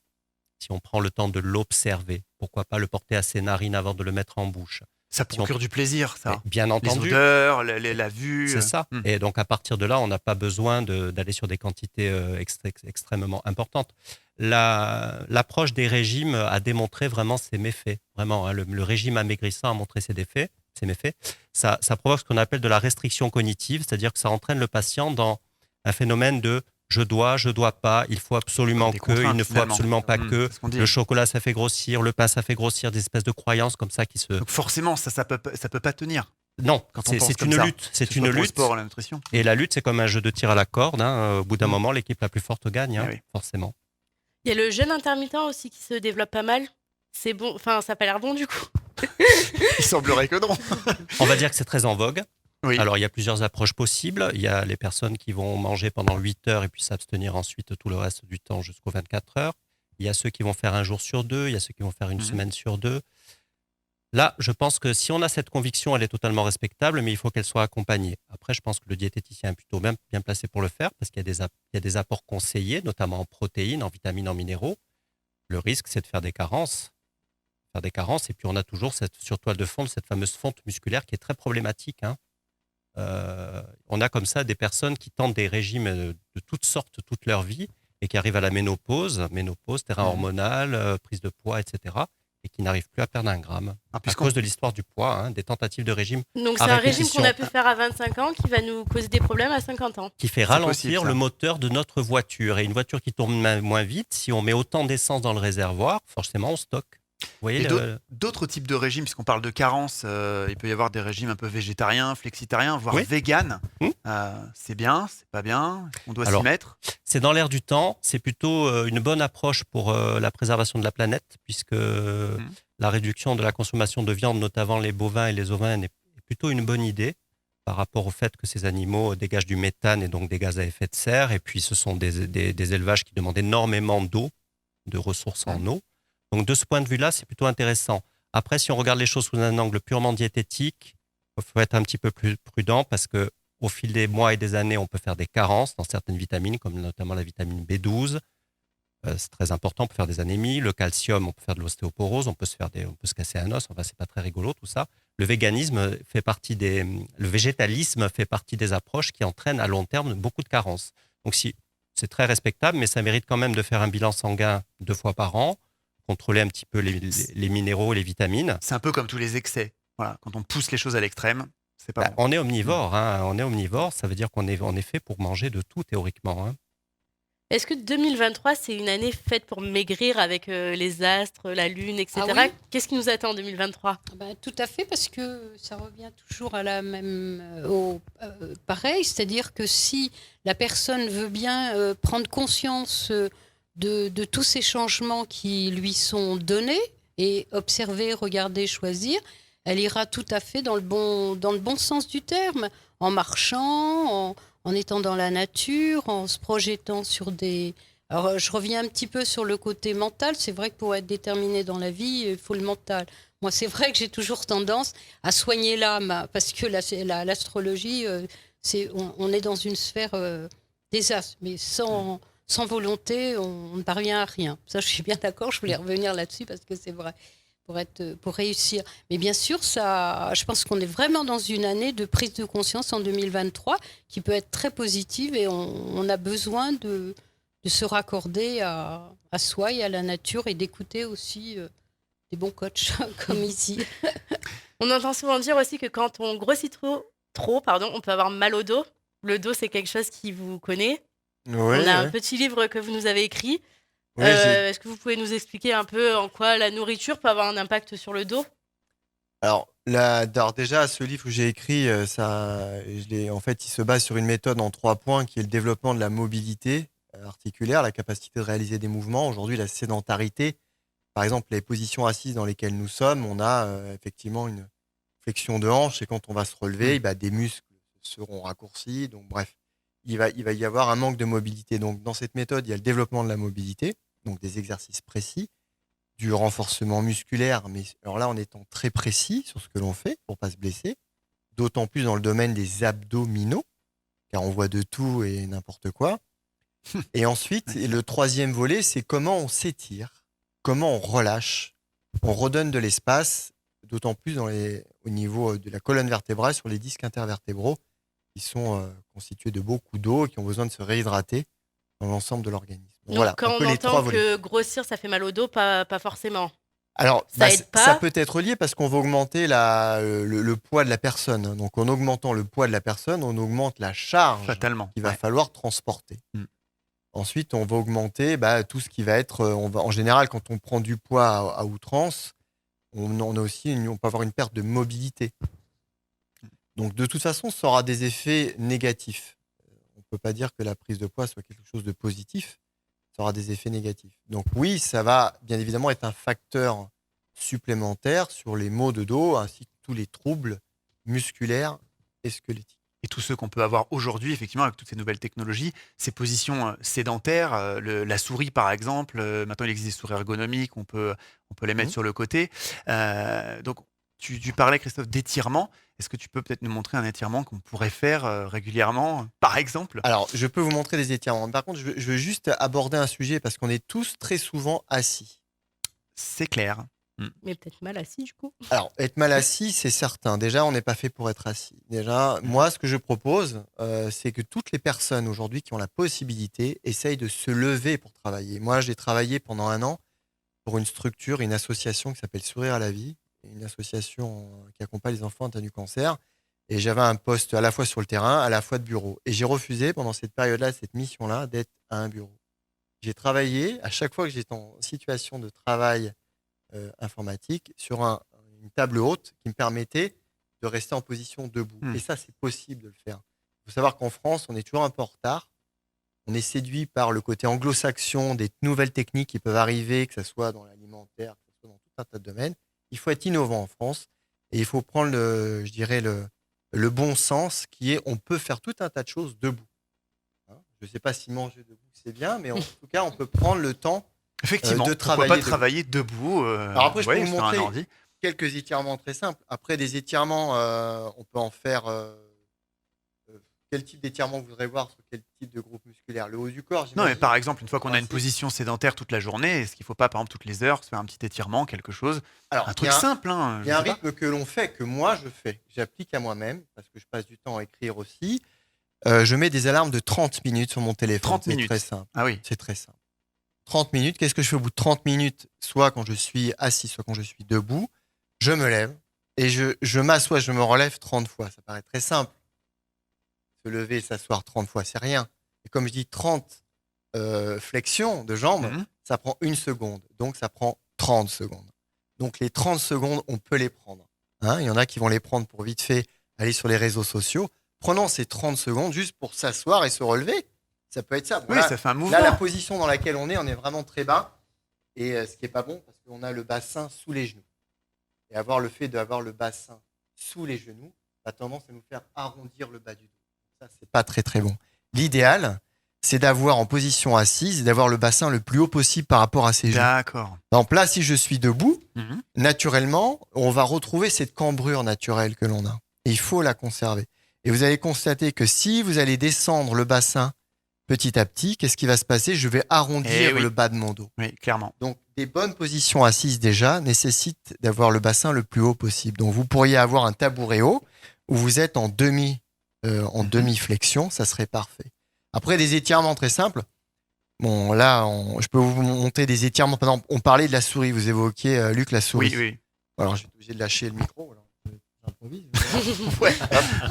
si on prend le temps de l'observer, pourquoi pas le porter à ses narines avant de le mettre en bouche. Ça procure du plaisir, ça. Bien entendu. Les odeurs, la vue. C'est ça. Et donc, à partir de là, on n'a pas besoin d'aller sur des quantités extrêmement importantes. L'approche des régimes a démontré vraiment ses méfaits. Vraiment, le régime amaigrissant a montré ses méfaits. Ça provoque ce qu'on appelle de la restriction cognitive, c'est-à-dire que ça entraîne le patient dans un phénomène de je dois pas, il faut absolument Des que, il contraintes, ne faut finalement. absolument pas que. C'est ce qu'on dit. Le chocolat, ça fait grossir, le pain, ça fait grossir, des espèces de croyances comme ça qui se... Donc forcément, ça peut pas tenir. Non, Quand on pense c'est comme une ça. lutte. C'est Que ce une soit pour le lutte. sport, la nutrition. Et la lutte, c'est comme un jeu de tir à la corde. Au bout d'un moment, l'équipe la plus forte gagne, Ah oui. forcément. Il y a le jeûne intermittent aussi qui se développe pas mal. C'est bon, enfin, ça n'a pas l'air bon du coup. Il semblerait que non. On va dire que c'est très en vogue. Oui. Alors, il y a plusieurs approches possibles. Il y a les personnes qui vont manger pendant 8 heures et puis s'abstenir ensuite tout le reste du temps jusqu'aux 24 heures. Il y a ceux qui vont faire un jour sur 2. Il y a ceux qui vont faire une semaine sur 2. Là, je pense que si on a cette conviction, elle est totalement respectable, mais il faut qu'elle soit accompagnée. Après, je pense que le diététicien est plutôt bien placé pour le faire parce qu'il y a des apports conseillés, notamment en protéines, en vitamines, en minéraux. Le risque, c'est de faire des carences. Et puis, on a toujours sur toile de fond cette fameuse fonte musculaire qui est très problématique. On a comme ça des personnes qui tentent des régimes de toutes sortes toute leur vie et qui arrivent à la ménopause, terrain hormonal, prise de poids, etc., et qui n'arrivent plus à perdre un gramme à cause de l'histoire du poids, des tentatives de régime. Donc c'est un régime qu'on a pu faire à 25 ans qui va nous causer des problèmes à 50 ans. Qui fait ralentir le moteur de notre voiture. Et une voiture qui tourne moins vite, si on met autant d'essence dans le réservoir, forcément on stocke. Vous voyez d'autres types de régimes, puisqu'on parle de carence, il peut y avoir des régimes un peu végétariens, flexitariens, voire véganes. C'est bien, c'est pas bien, on doit s'y mettre. C'est dans l'air du temps, c'est plutôt une bonne approche pour la préservation de la planète, puisque la réduction de la consommation de viande, notamment les bovins et les ovins, est plutôt une bonne idée par rapport au fait que ces animaux dégagent du méthane et donc des gaz à effet de serre. Et puis ce sont des élevages qui demandent énormément d'eau, de ressources en eau. Donc, de ce point de vue-là, c'est plutôt intéressant. Après, si on regarde les choses sous un angle purement diététique, il faut être un petit peu plus prudent parce qu'au fil des mois et des années, on peut faire des carences dans certaines vitamines, comme notamment la vitamine B12. C'est très important, on peut faire des anémies. Le calcium, on peut faire de l'ostéoporose, on peut se casser un os. Enfin, c'est pas très rigolo tout ça. Le végétalisme fait partie des approches qui entraînent à long terme beaucoup de carences. Donc, c'est très respectable, mais ça mérite quand même de faire un bilan sanguin 2 fois par an, contrôler un petit peu les minéraux, les vitamines. C'est un peu comme tous les excès. Voilà, quand on pousse les choses à l'extrême, c'est pas bon. On est omnivore, on est omnivore, ça veut dire qu'on est fait pour manger de tout théoriquement. Est-ce que 2023, c'est une année faite pour maigrir avec les astres, la lune, etc. Ah oui. Qu'est-ce qui nous attend en 2023 ? Tout à fait, parce que ça revient toujours à la même, pareil, c'est-à-dire que si la personne veut bien prendre conscience de tous ces changements qui lui sont donnés et observer, regarder, choisir, elle ira tout à fait dans le bon sens du terme, en marchant, en étant dans la nature, en se projetant sur des... Alors, je reviens un petit peu sur le côté mental. C'est vrai que pour être déterminé dans la vie, il faut le mental. Moi, c'est vrai que j'ai toujours tendance à soigner l'âme, parce que l'astrologie, on est dans une sphère des astres, mais sans volonté, on ne parvient à rien. Ça, je suis bien d'accord, je voulais revenir là-dessus parce que c'est vrai, pour réussir. Mais bien sûr, je pense qu'on est vraiment dans une année de prise de conscience en 2023 qui peut être très positive et on a besoin de se raccorder à soi et à la nature et d'écouter aussi des bons coachs comme ici. On entend souvent dire aussi que quand on grossit trop, on peut avoir mal au dos. Le dos, c'est quelque chose qui vous connaît. On a un petit livre que vous nous avez écrit. Est-ce que vous pouvez nous expliquer un peu en quoi la nourriture peut avoir un impact sur le dos ? Alors déjà, ce livre que j'ai écrit, en fait, il se base sur une méthode en 3 points qui est le développement de la mobilité articulaire, la capacité de réaliser des mouvements. Aujourd'hui, la sédentarité, par exemple, les positions assises dans lesquelles nous sommes, on a effectivement une flexion de hanche et quand on va se relever, des muscles seront raccourcis. Donc, bref. Il va y avoir un manque de mobilité. Donc, dans cette méthode, il y a le développement de la mobilité, donc des exercices précis, du renforcement musculaire, mais alors là, en étant très précis sur ce que l'on fait pour ne pas se blesser, d'autant plus dans le domaine des abdominaux, car on voit de tout et n'importe quoi. Et ensuite, le 3e volet, c'est comment on s'étire, comment on relâche, on redonne de l'espace, d'autant plus au niveau de la colonne vertébrale, sur les disques intervertébraux, qui sont constitués de beaucoup d'eau et qui ont besoin de se réhydrater dans l'ensemble de l'organisme. Donc, voilà, quand on entend que grossir, ça fait mal au dos, pas forcément. Alors, aide pas. ça peut être lié parce qu'on va augmenter le poids de la personne. Donc, en augmentant le poids de la personne, on augmente la charge Fatalement, qu'il va falloir transporter. Ensuite, on va augmenter tout ce qui va être. En général, quand on prend du poids à outrance, on peut avoir une perte de mobilité. Donc, de toute façon, ça aura des effets négatifs. On ne peut pas dire que la prise de poids soit quelque chose de positif. Ça aura des effets négatifs. Donc, oui, ça va bien évidemment être un facteur supplémentaire sur les maux de dos ainsi que tous les troubles musculaires et squelettiques. Et tous ceux qu'on peut avoir aujourd'hui, effectivement, avec toutes ces nouvelles technologies, ces positions sédentaires, la souris par exemple, maintenant il existe des souris ergonomiques, on peut les mettre sur le côté. Donc tu parlais, Christophe, d'étirement. Est-ce que tu peux peut-être nous montrer un étirement qu'on pourrait faire régulièrement, par exemple? Alors, je peux vous montrer des étirements. Par contre, je veux juste aborder un sujet parce qu'on est tous très souvent assis. C'est clair. Mais peut-être mal assis du coup. Alors, être mal assis, c'est certain. Déjà, on n'est pas fait pour être assis. Déjà, moi, ce que je propose, c'est que toutes les personnes aujourd'hui qui ont la possibilité essayent de se lever pour travailler. Moi, j'ai travaillé pendant 1 an pour une structure, une association qui s'appelle Sourire à la vie, une association qui accompagne les enfants atteints du cancer. Et j'avais un poste à la fois sur le terrain, à la fois de bureau. Et j'ai refusé pendant cette période-là, cette mission-là, d'être à un bureau. J'ai travaillé, à chaque fois que j'étais en situation de travail informatique, sur une table haute qui me permettait de rester en position debout. Et ça, c'est possible de le faire. Il faut savoir qu'en France, on est toujours un peu en retard. On est séduit par le côté anglo-saxon, des nouvelles techniques qui peuvent arriver, que ce soit dans l'alimentaire, que ce soit dans tout un tas de domaines. Il faut être innovant en France et il faut prendre, le bon sens qui est on peut faire tout un tas de choses debout. Je ne sais pas si manger debout, c'est bien, mais en tout cas, on peut prendre le temps Effectivement, de pourquoi pas travailler debout. Alors après, je peux vous sur un montrer ordi. quelques étirements très simples. Après, des étirements, on peut en faire... quel type d'étirement vous voudrez voir sur quel type de groupe musculaire? Le haut du corps, Non, mais j'imagine. par exemple, une fois qu'on a une position sédentaire toute la journée, est-ce qu'il ne faut pas, par exemple, toutes les heures, se faire un petit étirement, quelque chose? Alors, Un truc simple, hein. Il y a un rythme que l'on fait, que moi je fais. J'applique à moi-même, parce que je passe du temps à écrire aussi. Je mets des alarmes de 30 minutes sur mon téléphone. 30 minutes. C'est très simple. Ah oui. C'est très simple. 30 minutes, qu'est-ce que je fais au bout de 30 minutes? Soit quand je suis assis, soit quand je suis debout. Je me lève et je m'assois, je me relève 30 fois. Ça paraît très simple. Se lever et s'asseoir 30 fois, c'est rien. Et comme je dis 30 flexions de jambes, ça prend 1 seconde. Donc, ça prend 30 secondes. Donc, les 30 secondes, on peut les prendre. Il y en a qui vont les prendre pour vite fait aller sur les réseaux sociaux. Prenons ces 30 secondes juste pour s'asseoir et se relever. Ça peut être ça. Oui, Voilà. ça fait un mouvement. Là, la position dans laquelle on est vraiment très bas. Et ce qui n'est pas bon, parce qu'on a le bassin sous les genoux. Et le fait d'avoir le bassin sous les genoux a tendance à nous faire arrondir le bas du dos. Ça, c'est pas très très bon. L'idéal, c'est d'avoir en position assise, d'avoir le bassin le plus haut possible par rapport à ses genoux. D'accord. Donc là, si je suis debout, naturellement, on va retrouver cette cambrure naturelle que l'on a. Et il faut la conserver. Et vous allez constater que si vous allez descendre le bassin petit à petit, qu'est-ce qui va se passer? Je vais arrondir le bas de mon dos. Oui, clairement. Donc, des bonnes positions assises déjà nécessitent d'avoir le bassin le plus haut possible. Donc, vous pourriez avoir un tabouret haut où vous êtes en demi-flexion, ça serait parfait. Après, des étirements très simples. Bon, là, je peux vous montrer des étirements. Par exemple, on parlait de la souris. Vous évoquiez, Luc, la souris. Oui. Alors, je vais être obligé de lâcher le micro. Alors, j'improvise. Ouais.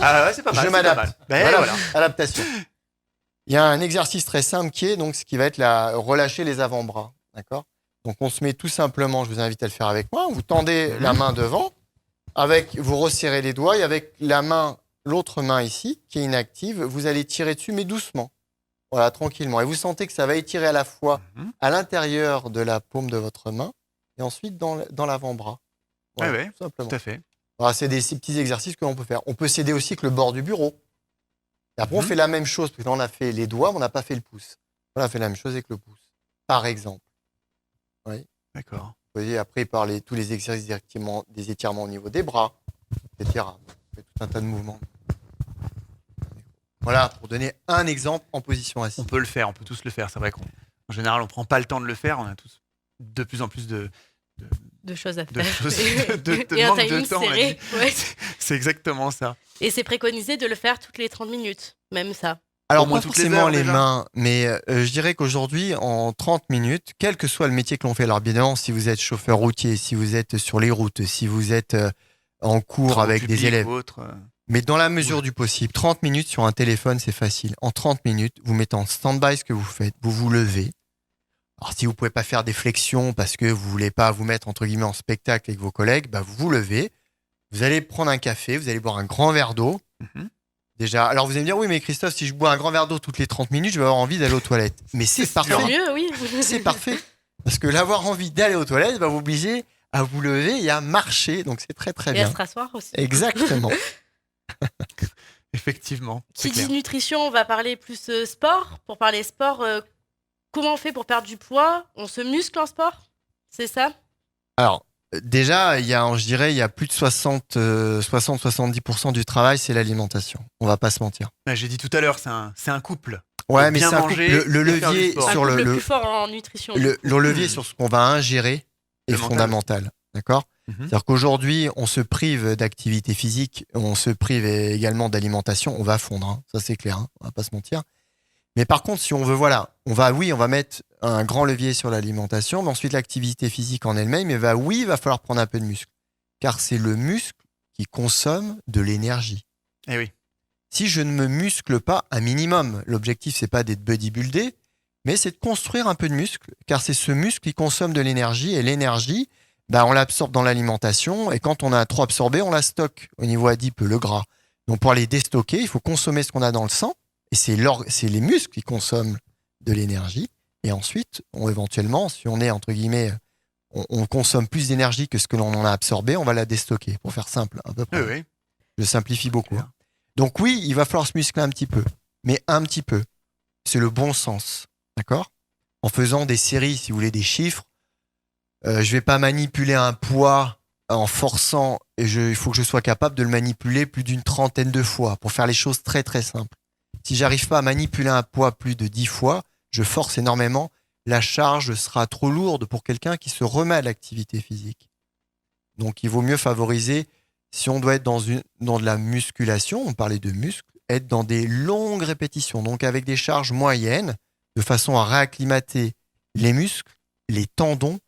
Ah ouais, c'est pas mal. Je m'adapte. Voilà. Adaptation. Il y a un exercice très simple qui est donc ce qui va être relâcher les avant-bras. D'accord? Donc, on se met tout simplement, je vous invite à le faire avec moi. Vous tendez la main devant, vous resserrez les doigts et avec l'autre main ici, qui est inactive, vous allez tirer dessus, mais doucement. Voilà, tranquillement. Et vous sentez que ça va étirer à la fois à l'intérieur de la paume de votre main et ensuite dans l'avant-bras. Voilà, Ouais, tout simplement. tout à fait. Voilà, c'est ces petits exercices que l'on peut faire. On peut s'aider aussi avec le bord du bureau. Et après, on fait la même chose, parce que là, on a fait les doigts, mais on n'a pas fait le pouce. On a fait la même chose avec le pouce, par exemple. Oui. D'accord. Vous voyez, après, par tous les exercices des étirements au niveau des bras, etc. On fait tout un tas de mouvements. Voilà, pour donner un exemple en position assise. On peut le faire, on peut tous le faire. C'est vrai qu'en général, on ne prend pas le temps de le faire. On a tous de plus en plus de choses à faire. de Et un manque de timing temps. on a serré. dit. Ouais. C'est exactement ça. Et c'est préconisé de le faire toutes les 30 minutes, même ça. Alors, Au moins pas toutes les forcément heures, les déjà. mains, mais je dirais qu'aujourd'hui, en 30 minutes, quel que soit le métier que l'on fait, alors bien évidemment, si vous êtes chauffeur routier, si vous êtes sur les routes, si vous êtes en cours Travaux avec des publics élèves, ou autres, Mais dans la mesure du possible, 30 minutes sur un téléphone, c'est facile. En 30 minutes, vous mettez en stand-by ce que vous faites, vous vous levez. Alors, si vous pouvez pas faire des flexions parce que vous voulez pas vous mettre, entre guillemets, en spectacle avec vos collègues, bah, vous vous levez, vous allez prendre un café, vous allez boire un grand verre d'eau. Déjà, alors vous allez me dire, oui, mais Christophe, si je bois un grand verre d'eau toutes les 30 minutes, je vais avoir envie d'aller aux toilettes. Mais c'est parfait. Tant mieux, oui. C'est parfait. Parce que l'avoir envie d'aller aux toilettes va vous obliger à vous lever et à marcher. Donc, c'est très, très Et à bien. se rasseoir aussi. Exactement. Effectivement. Qui dit nutrition, on va parler plus sport. Pour parler sport, comment on fait pour perdre du poids? On se muscle en sport? C'est ça? Alors, déjà, je dirais, il y a plus de 60-70% du travail, c'est l'alimentation. On va pas se mentir. J'ai dit tout à l'heure, c'est un couple. Ouais, Faut mais bien c'est un couple. manger Le et faire du levier sport. sur le plus fort en nutrition. le levier sur ce qu'on va ingérer est Le mental. fondamental. D'accord? C'est-à-dire qu'aujourd'hui, on se prive d'activité physique, on se prive également d'alimentation, on va fondre, hein. Ça c'est clair, hein. On va pas se mentir. Mais par contre, si on veut, on va mettre un grand levier sur l'alimentation, mais ensuite l'activité physique en elle-même, il va falloir prendre un peu de muscle. Car c'est le muscle qui consomme de l'énergie. Eh oui. Si je ne me muscle pas un minimum, l'objectif c'est pas d'être bodybuildé, mais c'est de construire un peu de muscle, car c'est ce muscle qui consomme de l'énergie, et l'énergie, on l'absorbe dans l'alimentation, et quand on a trop absorbé, on la stocke au niveau adipeux, le gras. Donc pour aller déstocker, il faut consommer ce qu'on a dans le sang, et c'est les muscles qui consomment de l'énergie, et ensuite, éventuellement, si on est, entre guillemets, on consomme plus d'énergie que ce que l'on en a absorbé, on va la déstocker, pour faire simple, à peu près. Oui. Je simplifie beaucoup. Hein. Donc oui, il va falloir se muscler un petit peu, mais un petit peu. C'est le bon sens, d'accord? En faisant des séries, si vous voulez, des chiffres, je vais pas manipuler un poids en forçant, et il faut que je sois capable de le manipuler plus d'une 30aine de fois pour faire les choses très très simples. Si j'arrive pas à manipuler un poids plus de 10 fois, je force énormément, la charge sera trop lourde pour quelqu'un qui se remet à l'activité physique. Donc il vaut mieux favoriser, si on doit être dans de la musculation, on parlait de muscles, être dans des longues répétitions, donc avec des charges moyennes, de façon à réacclimater les muscles, les tendons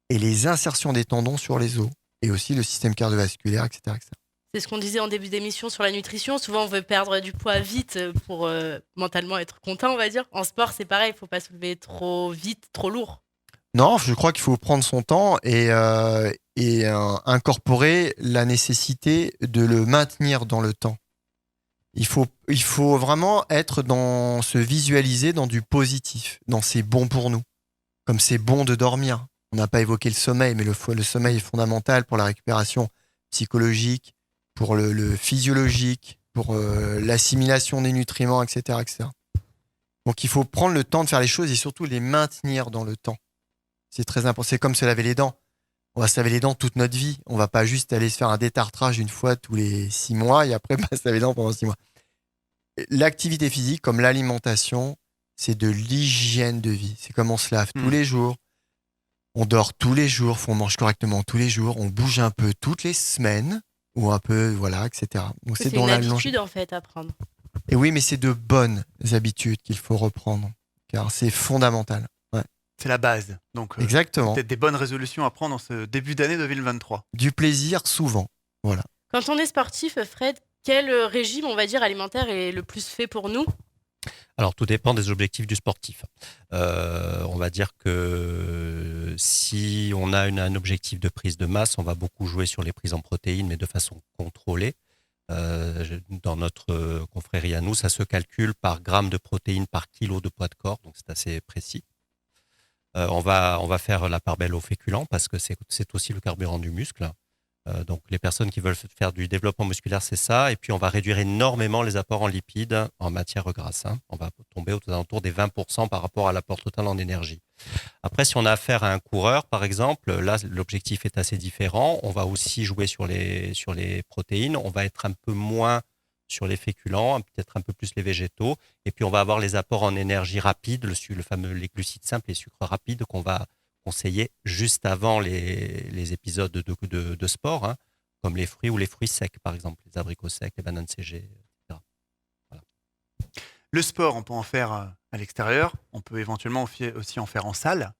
et les insertions des tendons sur les os, et aussi le système cardiovasculaire, etc. etc. C'est ce qu'on disait en début d'émission sur la nutrition. Souvent, on veut perdre du poids vite pour mentalement être content, on va dire. En sport, c'est pareil, il ne faut pas soulever trop vite, trop lourd. Non, je crois qu'il faut prendre son temps et incorporer la nécessité de le maintenir dans le temps. Il faut vraiment se visualiser dans du positif, dans c'est bon pour nous, comme c'est bon de dormir. On n'a pas évoqué le sommeil, mais le sommeil est fondamental pour la récupération psychologique, pour le physiologique, pour l'assimilation des nutriments, etc., etc. Donc il faut prendre le temps de faire les choses et surtout les maintenir dans le temps. C'est très important. C'est comme se laver les dents. On va se laver les dents toute notre vie. On va pas juste aller se faire un détartrage une fois tous les 6 mois et après se laver les dents pendant 6 mois. L'activité physique, comme l'alimentation, c'est de l'hygiène de vie. C'est comme on se lave tous les jours. On dort tous les jours. On mange correctement tous les jours. On bouge un peu toutes les semaines ou un peu, etc. Donc c'est une habitude en fait à prendre. Et oui, mais c'est de bonnes habitudes qu'il faut reprendre, car c'est fondamental. Ouais. C'est la base. Donc, exactement. Peut-être des bonnes résolutions à prendre en ce début d'année 2023. Du plaisir souvent. Voilà. Quand on est sportif, Fred, quel régime, on va dire, alimentaire est le plus fait pour nous? Alors, tout dépend des objectifs du sportif. On va dire que si on a un objectif de prise de masse, on va beaucoup jouer sur les prises en protéines, mais de façon contrôlée. Dans notre confrérie à nous, ça se calcule par gramme de protéines par kilo de poids de corps, donc c'est assez précis. On va faire la part belle aux féculents parce que c'est aussi le carburant du muscle. Donc les personnes qui veulent faire du développement musculaire, c'est ça. Et puis on va réduire énormément les apports en lipides, en matière grasse. On va tomber aux alentours des 20% par rapport à l'apport total en énergie. Après, si on a affaire à un coureur, par exemple, là, l'objectif est assez différent. On va aussi jouer sur les protéines. On va être un peu moins sur les féculents, peut-être un peu plus les végétaux. Et puis, on va avoir les apports en énergie rapide, les glucides simples, les sucres rapides qu'on va conseiller juste avant les épisodes de sport, comme les fruits ou les fruits secs, par exemple, les abricots secs, les bananes CG, etc. Voilà. Le sport, on peut en faire à l'extérieur. On peut éventuellement aussi en faire en salle.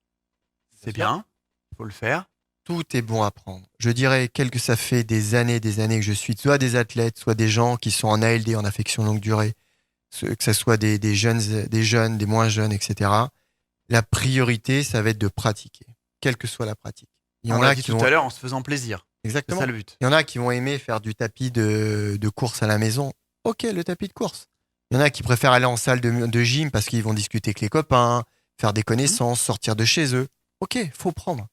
C'est bien, il faut le faire. tout est bon à prendre. Je dirais que ça fait des années que je suis soit des athlètes, soit des gens qui sont en ALD, en affection longue durée, que ce soit des jeunes, des moins jeunes, etc. La priorité, ça va être de pratiquer, quelle que soit la pratique. Il y On en l'a a dit qui tout vont... à l'heure en se faisant plaisir. C'est Exactement. ça le but. Il y en a qui vont aimer faire du tapis de course à la maison. Ok, le tapis de course. Il y en a qui préfèrent aller en salle de gym parce qu'ils vont discuter avec les copains, faire des connaissances, sortir de chez eux. Ok, faut prendre.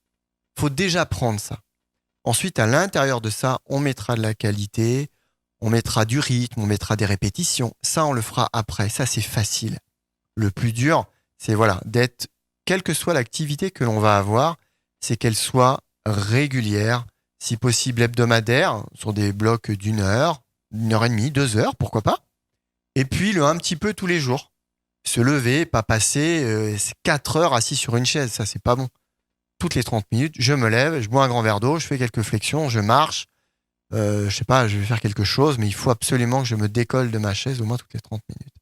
Faut déjà prendre ça. Ensuite, à l'intérieur de ça, on mettra de la qualité, on mettra du rythme, on mettra des répétitions. Ça, on le fera après. Ça, c'est facile. Le plus dur, c'est voilà, d'être, quelle que soit l'activité que l'on va avoir, c'est qu'elle soit régulière, si possible hebdomadaire, sur des blocs d'1 heure, 1 heure et demie, 2 heures, pourquoi pas. Et puis, un petit peu tous les jours. Se lever, pas passer 4 heures assis sur une chaise, ça, c'est pas bon. Toutes les 30 minutes, je me lève, je bois un grand verre d'eau, je fais quelques flexions, je marche. Je sais pas, je vais faire quelque chose, mais il faut absolument que je me décolle de ma chaise au moins toutes les 30 minutes.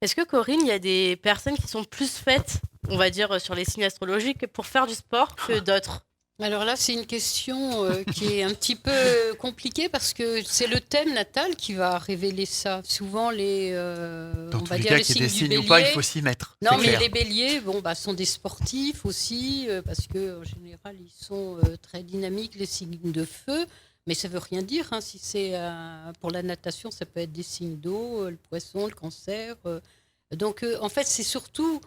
Est-ce que Corinne, il y a des personnes qui sont plus faites, on va dire, sur les signes astrologiques pour faire du sport que d'autres? Alors là, c'est une question qui est un petit peu compliquée parce que c'est le thème natal qui va révéler ça. Souvent, Dans on tous va les dire cas, les qu'il y ait des signes du signes ou pas, il bélier. faut s'y mettre. Non, C'est mais clair. les béliers, sont des sportifs aussi parce que en général, ils sont très dynamiques, les signes de feu. Mais ça veut rien dire. Si c'est pour la natation, ça peut être des signes d'eau, le poisson, le cancer. Donc, en fait, c'est surtout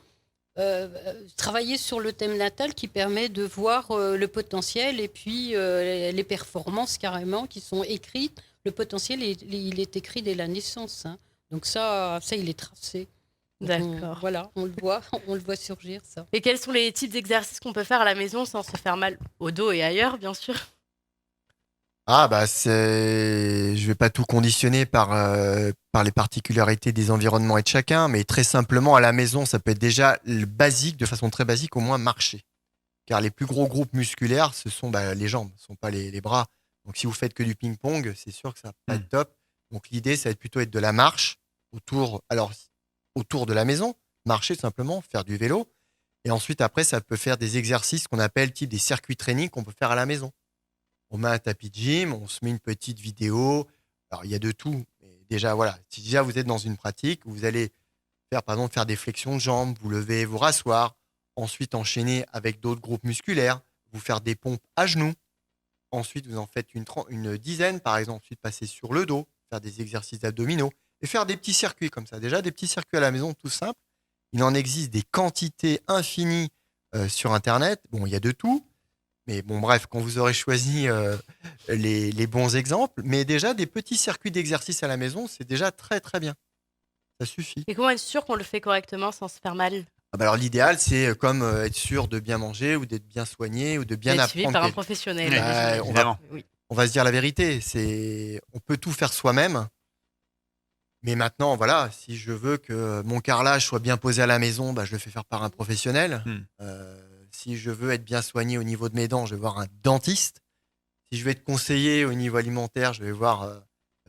travailler sur le thème natal qui permet de voir le potentiel et puis les performances carrément qui sont écrites. Le potentiel, il est écrit dès la naissance. Donc ça, il est tracé. D'accord. Voilà, on le voit surgir ça. Et quels sont les types d'exercices qu'on peut faire à la maison sans se faire mal au dos et ailleurs, bien sûr? Ah bah je vais pas tout conditionner par les particularités des environnements et de chacun, mais très simplement à la maison, ça peut être déjà basique, de façon très basique, au moins marcher. Car les plus gros groupes musculaires, ce sont les jambes, ce ne sont pas les bras. Donc si vous faites que du ping-pong, c'est sûr que ça va pas être top. Donc l'idée, ça va plutôt être de la marche autour de la maison, marcher tout simplement, faire du vélo. Et ensuite, après, ça peut faire des exercices qu'on appelle type des circuits training qu'on peut faire à la maison. On met un tapis de gym, on se met une petite vidéo. Alors, il y a de tout. Mais déjà, voilà, si déjà vous êtes dans une pratique, vous allez faire, par exemple, faire des flexions de jambes, vous lever, vous rasseoir. Ensuite, enchaîner avec d'autres groupes musculaires, vous faire des pompes à genoux. Ensuite, vous en faites une dizaine, par exemple. Ensuite, passer sur le dos, faire des exercices abdominaux et faire des petits circuits comme ça. Déjà, des petits circuits à la maison, tout simple. Il en existe des quantités infinies sur Internet. Bon, il y a de tout. Mais bon, bref, quand vous aurez choisi les bons exemples, mais déjà des petits circuits d'exercice à la maison, c'est déjà très très bien. Ça suffit. Et comment être sûr qu'on le fait correctement sans se faire mal? Alors l'idéal, c'est comme être sûr de bien manger ou d'être bien soigné ou de bien D'être suivi apprendre. par un professionnel. Évidemment. Oui. On va se dire la vérité, on peut tout faire soi-même. Mais maintenant, voilà, si je veux que mon carrelage soit bien posé à la maison, je le fais faire par un professionnel. Si je veux être bien soigné au niveau de mes dents, je vais voir un dentiste. Si je veux être conseillé au niveau alimentaire, je vais voir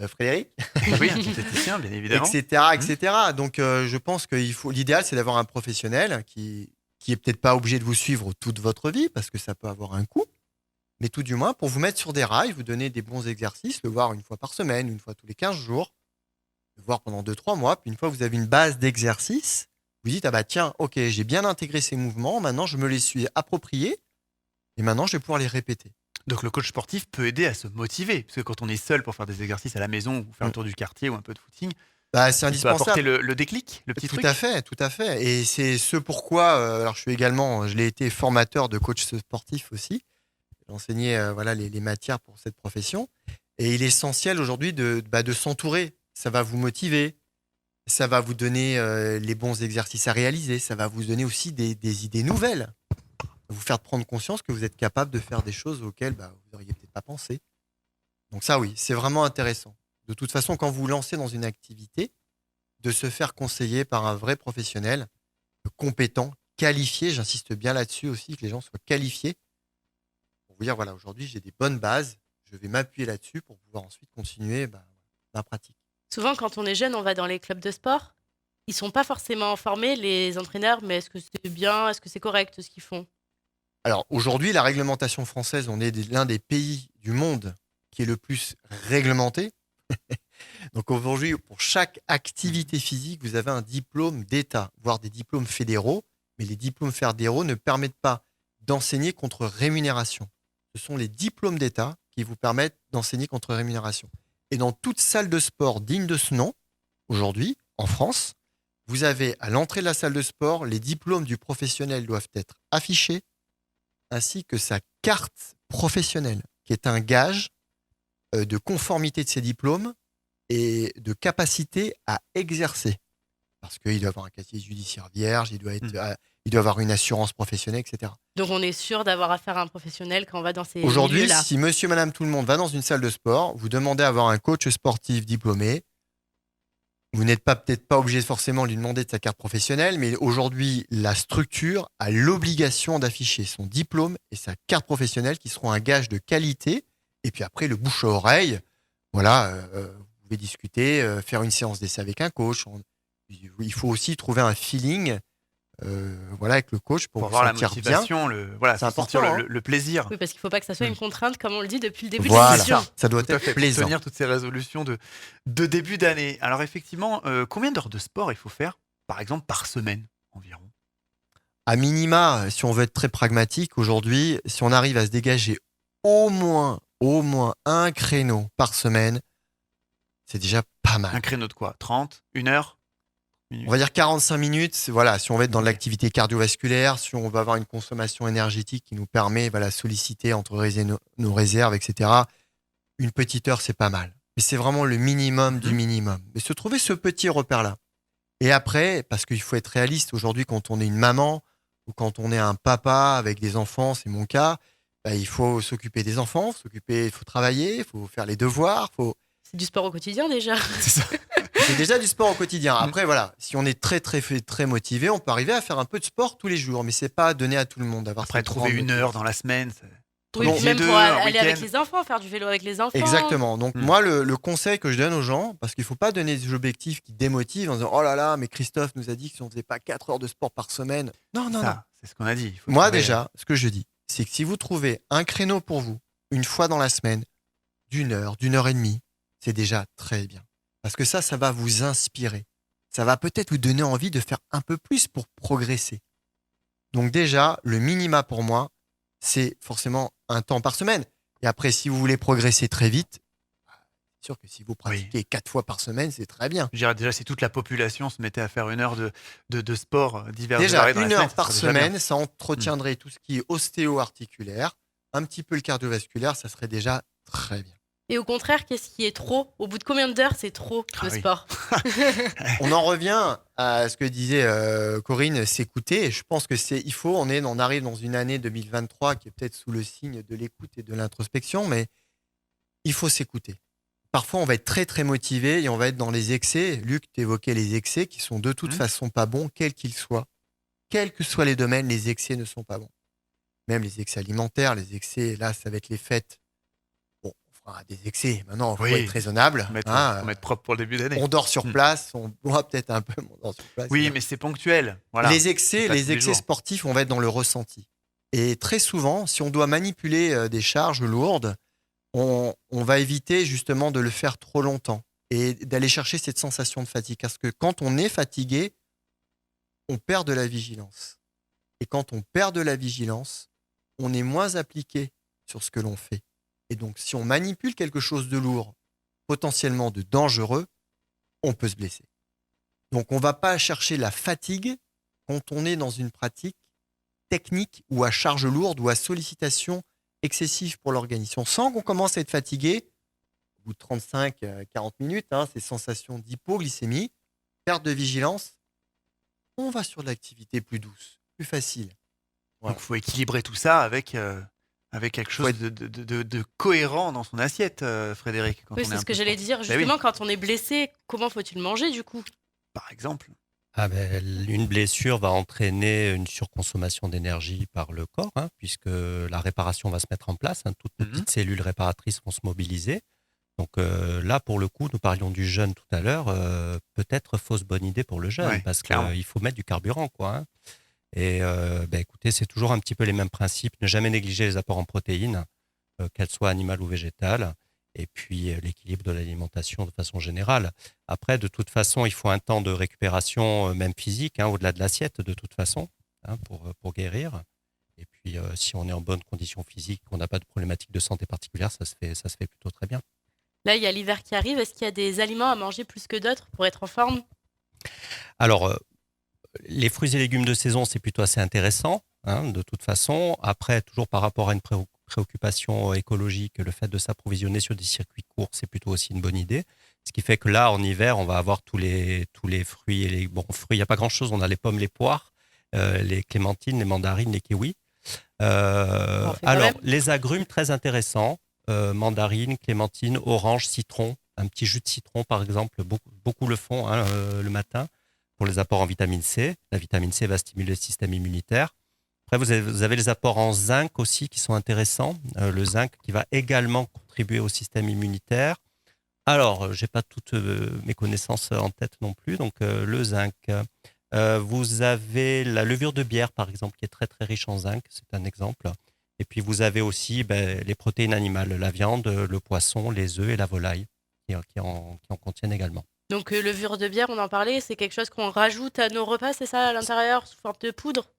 Frédéric, Oui, un diététicien, bien évidemment. etc. Donc, je pense que l'idéal, c'est d'avoir un professionnel qui est peut-être pas obligé de vous suivre toute votre vie, parce que ça peut avoir un coût, mais tout du moins pour vous mettre sur des rails, vous donner des bons exercices, le voir une fois par semaine, une fois tous les 15 jours, le voir pendant 2-3 mois, puis une fois que vous avez une base d'exercice, vous dites, ah bah tiens, ok, j'ai bien intégré ces mouvements, maintenant je me les suis appropriés, et maintenant je vais pouvoir les répéter. Donc le coach sportif peut aider à se motiver, parce que quand on est seul pour faire des exercices à la maison ou faire le tour du quartier ou un peu de footing, C'est il peut apporter indispensable. le déclic, le petit Tout truc. à fait, tout à fait. Et c'est ce pourquoi, alors je l'ai été formateur de coach sportif aussi. J'ai enseigné les matières pour cette profession. Et il est essentiel aujourd'hui de s'entourer. Ça va vous motiver, ça va vous donner les bons exercices à réaliser, ça va vous donner aussi des idées nouvelles, vous faire prendre conscience que vous êtes capable de faire des choses auxquelles vous n'auriez peut-être pas pensé. Donc ça, oui, c'est vraiment intéressant. De toute façon, quand vous vous lancez dans une activité, de se faire conseiller par un vrai professionnel, compétent, qualifié, j'insiste bien là-dessus aussi, que les gens soient qualifiés, pour vous dire, voilà, aujourd'hui, j'ai des bonnes bases, je vais m'appuyer là-dessus pour pouvoir ensuite continuer ma pratique. Souvent, quand on est jeune, on va dans les clubs de sport. Ils sont pas forcément formés, les entraîneurs, mais est-ce que c'est bien, est-ce que c'est correct ce qu'ils font? Alors aujourd'hui, la réglementation française, on est l'un des pays du monde qui est le plus réglementé. Donc aujourd'hui, pour chaque activité physique, vous avez un diplôme d'État, voire des diplômes fédéraux. Mais les diplômes fédéraux ne permettent pas d'enseigner contre rémunération. Ce sont les diplômes d'État qui vous permettent d'enseigner contre rémunération. Et dans toute salle de sport digne de ce nom, aujourd'hui, en France, vous avez à l'entrée de la salle de sport, les diplômes du professionnel doivent être affichés, ainsi que sa carte professionnelle, qui est un gage de conformité de ses diplômes et de capacité à exercer. Parce qu'il doit avoir un casier judiciaire vierge, il doit avoir une assurance professionnelle, etc. Donc on est sûr d'avoir affaire à un professionnel quand on va dans ces Aujourd'hui, milieux-là. si monsieur, madame, tout le monde va dans une salle de sport, vous demandez à avoir un coach sportif diplômé. Vous n'êtes peut-être pas obligé forcément de lui demander de sa carte professionnelle, mais aujourd'hui, la structure a l'obligation d'afficher son diplôme et sa carte professionnelle qui seront un gage de qualité. Et puis après, le bouche à oreille, voilà, vous pouvez discuter, faire une séance d'essai avec un coach. Il faut aussi trouver un feeling avec le coach pour avoir la sentir motivation, C'est sentir important, le plaisir. Oui, parce qu'il ne faut pas que ça soit une contrainte, comme on le dit depuis le début de Voilà, l'émission. ça doit Tout à être fait, pour plaisant. tenir toutes ces résolutions de début d'année. Alors effectivement, combien d'heures de sport il faut faire, par exemple, par semaine environ? À minima, si on veut être très pragmatique, aujourd'hui, si on arrive à se dégager au moins un créneau par semaine, c'est déjà pas mal. Un créneau de quoi? 30? 1 heure? On va dire 45 minutes, voilà, si on va être dans l'activité cardiovasculaire, si on va avoir une consommation énergétique qui nous permet de solliciter entre nos réserves, etc. Une petite heure, c'est pas mal. Mais c'est vraiment le minimum du minimum. Mais se trouver ce petit repère-là. Et après, parce qu'il faut être réaliste, aujourd'hui, quand on est une maman ou quand on est un papa avec des enfants, c'est mon cas, il faut s'occuper des enfants, il faut travailler, il faut faire les devoirs, C'est du sport au quotidien déjà. C'est ça. C'est déjà du sport au quotidien. Après, voilà, si on est très motivé, on peut arriver à faire un peu de sport tous les jours, mais c'est pas donné à tout le monde d'avoir Après, cette trouver grande 1 heure dans la semaine, Oui, midi même deux, pour un aller avec week-end. les enfants, faire du vélo avec les enfants. Exactement. Donc, moi, le conseil que je donne aux gens, parce qu'il ne faut pas donner des objectifs qui démotivent en disant oh là là, mais Christophe nous a dit que si on ne faisait pas 4 heures de sport par semaine. Non. C'est ce qu'on a dit. Il faut Moi, trouver- déjà, ce que je dis, c'est que si vous trouvez un créneau pour vous, une fois dans la semaine, d'1 heure, d'1 heure et demie, c'est déjà très bien. Parce que ça va vous inspirer. Ça va peut-être vous donner envie de faire un peu plus pour progresser. Donc déjà, le minima pour moi, c'est forcément un temps par semaine. Et après, si vous voulez progresser très vite, c'est sûr que si vous pratiquez 4 fois par semaine, c'est très bien. Je dirais déjà, si toute la population se mettait à faire 1 heure de sport divers et Déjà, variés dans la 1 semaine, heure ça par serait déjà bien. semaine, ça entretiendrait tout ce qui est ostéo-articulaire, un petit peu le cardiovasculaire, ça serait déjà très bien. Et au contraire, qu'est-ce qui est trop? Au bout de combien d'heures c'est trop Ah de oui. sport? On en revient à ce que disait Corinne, s'écouter. Et je pense que on arrive dans une année 2023 qui est peut-être sous le signe de l'écoute et de l'introspection, mais il faut s'écouter. Parfois, on va être très motivé et on va être dans les excès. Luc, tu évoquais les excès qui sont de toute façon pas bons, quels qu'ils soient. Quels que soient les domaines, les excès ne sont pas bons. Même les excès alimentaires, les excès, là, ça va être les fêtes. Bon, on fera des excès. Maintenant, il faut être raisonnable. Faut mettre propre pour le début d'année. On dort sur place, on boit peut-être un peu, mais on dort sur place. Oui, mais c'est ponctuel. Voilà. Les C'est excès, pas tous les jours. sportifs, on va être dans le ressenti. Et très souvent, si on doit manipuler des charges lourdes, on va éviter justement de le faire trop longtemps et d'aller chercher cette sensation de fatigue. Parce que quand on est fatigué, on perd de la vigilance. Et quand on perd de la vigilance, on est moins appliqué sur ce que l'on fait. Et donc, si on manipule quelque chose de lourd, potentiellement de dangereux, on peut se blesser. Donc, on ne va pas chercher la fatigue quand on est dans une pratique technique ou à charge lourde ou à sollicitation excessive pour l'organisme. On sent qu'on commence à être fatigué au bout de 35-40 minutes, ces sensations d'hypoglycémie, perte de vigilance. On va sur de l'activité plus douce, plus facile. Donc, il faut équilibrer tout ça avec quelque chose de cohérent dans son assiette, Frédéric. Quand Oui, on est c'est un ce peu que j'allais sportif. dire. Ben Justement, oui, quand on est blessé, comment faut-il manger du coup? par exemple. Une blessure va entraîner une surconsommation d'énergie par le corps, puisque la réparation va se mettre en place. Toutes nos petites cellules réparatrices vont se mobiliser. Donc là, pour le coup, nous parlions du jeûne tout à l'heure. Peut-être fausse bonne idée pour le jeûne, Ouais, parce clairement. qu'il faut mettre du carburant, quoi. Et écoutez, c'est toujours un petit peu les mêmes principes. Ne jamais négliger les apports en protéines, qu'elles soient animales ou végétales. Et puis l'équilibre de l'alimentation de façon générale. Après, de toute façon, il faut un temps de récupération, même physique, au-delà de l'assiette, de toute façon, pour guérir. Et puis, si on est en bonne condition physique, qu'on n'a pas de problématique de santé particulière, ça se fait plutôt très bien. Là, il y a l'hiver qui arrive. Est-ce qu'il y a des aliments à manger plus que d'autres pour être en forme? Alors, les fruits et légumes de saison, c'est plutôt assez intéressant, de toute façon. Après, toujours par rapport à une préoccupation écologique, le fait de s'approvisionner sur des circuits courts, c'est plutôt aussi une bonne idée. Ce qui fait que là, en hiver, on va avoir tous les fruits et les fruits. Il n'y a pas grand-chose. On a les pommes, les poires, les clémentines, les mandarines, les kiwis. Alors, les agrumes, très intéressants. Mandarines, clémentines, oranges, citron. Un petit jus de citron, par exemple, beaucoup le font le matin pour les apports en vitamine C. La vitamine C va stimuler le système immunitaire. Après, vous avez les apports en zinc aussi qui sont intéressants. Le zinc qui va également contribuer au système immunitaire. Alors, je n'ai pas toutes mes connaissances en tête non plus. Donc, le zinc. Vous avez la levure de bière, par exemple, qui est très, très riche en zinc. C'est un exemple. Et puis, vous avez aussi les protéines animales, la viande, le poisson, les œufs et la volaille qui en contiennent également. Donc, levure de bière, on en parlait, c'est quelque chose qu'on rajoute à nos repas, c'est ça, à l'intérieur, sous forme de poudre?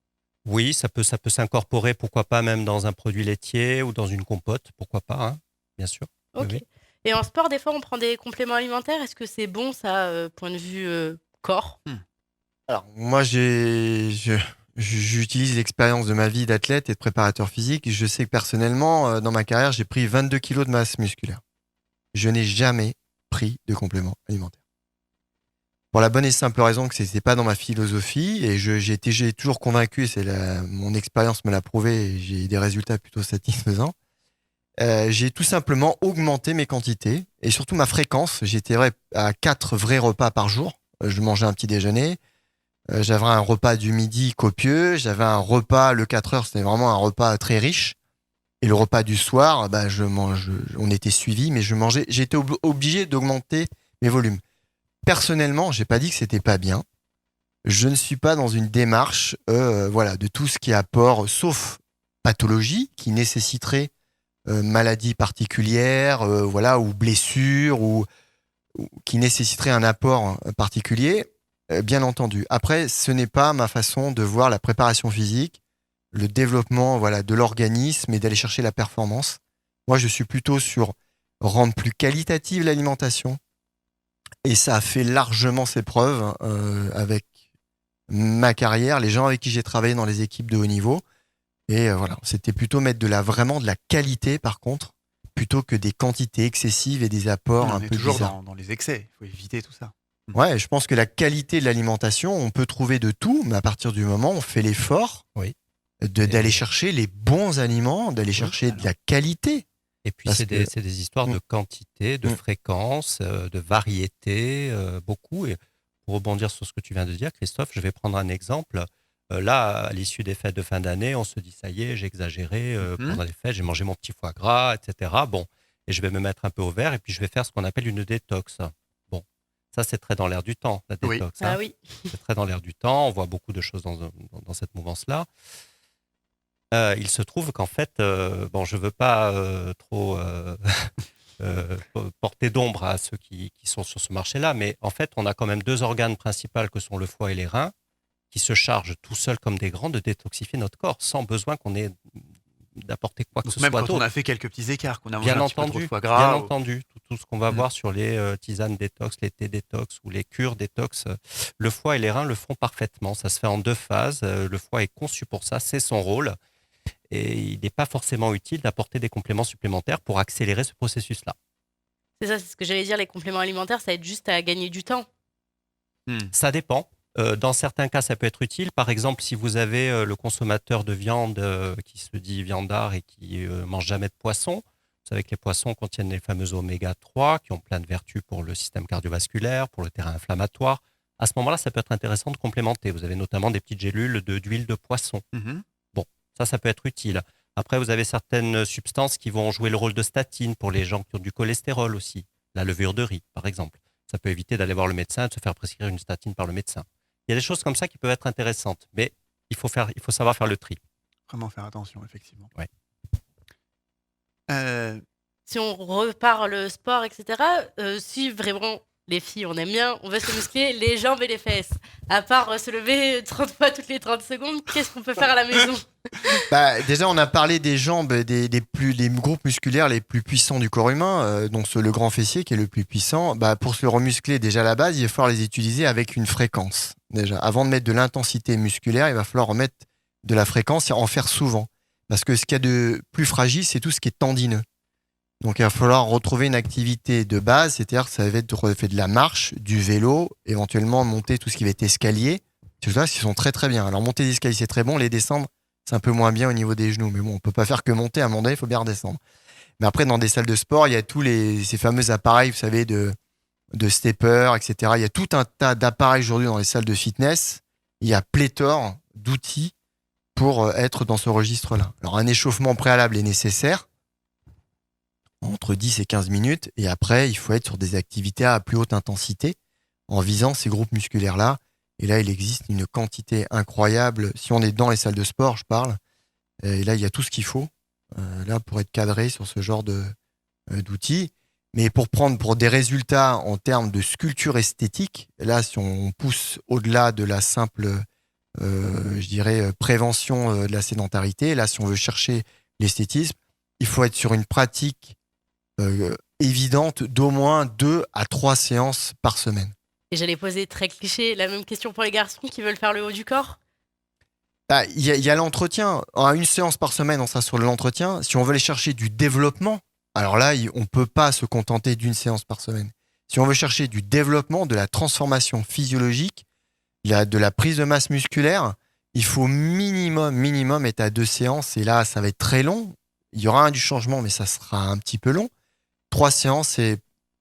Oui, ça peut s'incorporer, pourquoi pas, même dans un produit laitier ou dans une compote, pourquoi pas, bien sûr. Ok. Oui. Et en sport, des fois, on prend des compléments alimentaires. Est-ce que c'est bon, ça, point de vue corps? Alors, moi, j'utilise l'expérience de ma vie d'athlète et de préparateur physique. Je sais que personnellement, dans ma carrière, j'ai pris 22 kilos de masse musculaire. Je n'ai jamais pris de complément alimentaire. Pour la bonne et simple raison que c'était pas dans ma philosophie et j'ai toujours convaincu, mon expérience me l'a prouvé et j'ai des résultats plutôt satisfaisants. J'ai tout simplement augmenté mes quantités et surtout ma fréquence. J'étais à 4 vrais repas par jour. Je mangeais un petit déjeuner. J'avais un repas du midi copieux. J'avais un repas, le 4 heures, c'était vraiment un repas très riche. Et le repas du soir, on était suivis, mais j'étais obligé d'augmenter mes volumes. Personnellement, j'ai pas dit que c'était pas bien. Je ne suis pas dans une démarche de tout ce qui est apport, sauf pathologie, qui nécessiterait maladie particulière, ou blessure, ou qui nécessiterait un apport particulier, bien entendu. Après, ce n'est pas ma façon de voir la préparation physique, le développement de l'organisme et d'aller chercher la performance. Moi, je suis plutôt sur rendre plus qualitative l'alimentation. Et ça a fait largement ses preuves avec ma carrière, les gens avec qui j'ai travaillé dans les équipes de haut niveau. Et c'était plutôt mettre vraiment de la qualité, par contre, plutôt que des quantités excessives et des apports un peu toujours bizarres. dans les excès, il faut éviter tout ça. Ouais, je pense que la qualité de l'alimentation, on peut trouver de tout, mais à partir du moment où on fait l'effort d'aller chercher les bons aliments, d'aller chercher de la qualité. Et puis, c'est des histoires de quantité, de fréquence, de variété, beaucoup. Et pour rebondir sur ce que tu viens de dire, Christophe, je vais prendre un exemple. Là, à l'issue des fêtes de fin d'année, on se dit, ça y est, j'ai exagéré. Pendant les fêtes, j'ai mangé mon petit foie gras, etc. Bon, et je vais me mettre un peu au vert et puis je vais faire ce qu'on appelle une détox. Bon, ça, c'est très dans l'air du temps, la détox. Ah oui. C'est très dans l'air du temps. On voit beaucoup de choses dans cette mouvance-là. Il se trouve qu'en fait, je ne veux pas trop porter d'ombre à ceux qui sont sur ce marché-là, mais en fait, on a quand même 2 organes principaux que sont le foie et les reins, qui se chargent tout seuls comme des grands de détoxifier notre corps, sans besoin qu'on ait d'apporter quoi que ce soit d'autre. Même quand on a fait quelques petits écarts, qu'on a mangé un petit peu trop de foie gras. Bien entendu, tout ce qu'on va voir sur les tisanes détox, les thés détox ou les cures détox, le foie et les reins le font parfaitement. Ça se fait en 2 phases. Le foie est conçu pour ça, c'est son rôle. Et il n'est pas forcément utile d'apporter des compléments supplémentaires pour accélérer ce processus-là. C'est ça, c'est ce que j'allais dire, les compléments alimentaires, ça aide juste à gagner du temps. Ça dépend. Dans certains cas, ça peut être utile. Par exemple, si vous avez le consommateur de viande qui se dit viandard et qui mange jamais de poisson, vous savez que les poissons contiennent les fameux oméga 3 qui ont plein de vertus pour le système cardiovasculaire, pour le terrain inflammatoire. À ce moment-là, ça peut être intéressant de complémenter. Vous avez notamment des petites gélules d'huile de poisson. Bon, ça peut être utile. Après, vous avez certaines substances qui vont jouer le rôle de statine pour les gens qui ont du cholestérol aussi. La levure de riz, par exemple. Ça peut éviter d'aller voir le médecin et de se faire prescrire une statine par le médecin. Il y a des choses comme ça qui peuvent être intéressantes, mais il faut savoir faire le tri. Vraiment faire attention, effectivement. Ouais. Si on repart le sport, etc., si vraiment les filles, on aime bien, on veut se muscler les jambes et les fesses. À part se lever 30 fois toutes les 30 secondes, qu'est-ce qu'on peut faire à la maison? Déjà, on a parlé des jambes, des groupes musculaires les plus puissants du corps humain, donc le grand fessier qui est le plus puissant. Pour se remuscler déjà à la base, il va falloir les utiliser avec une fréquence. Déjà, avant de mettre de l'intensité musculaire, il va falloir remettre de la fréquence et en faire souvent. Parce que ce qu'il y a de plus fragile, c'est tout ce qui est tendineux. Donc il va falloir retrouver une activité de base, c'est-à-dire que ça va être fait de la marche, du vélo, éventuellement monter tout ce qui va être escalier. Tout ça, ils sont très très bien. Alors monter des escaliers, c'est très bon, les descendre, c'est un peu moins bien au niveau des genoux. Mais bon, on peut pas faire que monter, à un moment donné, il faut bien redescendre. Mais après, dans des salles de sport, il y a tous ces fameux appareils, vous savez, de stepper, etc. Il y a tout un tas d'appareils aujourd'hui dans les salles de fitness. Il y a pléthore d'outils pour être dans ce registre-là. Alors un échauffement préalable est nécessaire, entre 10 et 15 minutes, et après, il faut être sur des activités à plus haute intensité en visant ces groupes musculaires-là. Et là, il existe une quantité incroyable. Si on est dans les salles de sport, je parle, et là, il y a tout ce qu'il faut là pour être cadré sur ce genre d'outils. Mais pour des résultats en termes de sculpture esthétique, là, si on pousse au-delà de la simple, je dirais, prévention de la sédentarité, là, si on veut chercher l'esthétisme, il faut être sur une pratique évidente d'au moins 2 à 3 séances par semaine. Et j'allais poser très cliché la même question pour les garçons qui veulent faire le haut du corps. Il y a l'entretien. À une séance par semaine, on sera sur l'entretien. Si on veut aller chercher du développement, alors là, on ne peut pas se contenter d'une séance par semaine. Si on veut chercher du développement, de la transformation physiologique, de la prise de masse musculaire, il faut minimum être à 2 séances. Et là, ça va être très long. Il y aura du changement, mais ça sera un petit peu long. 3 séances,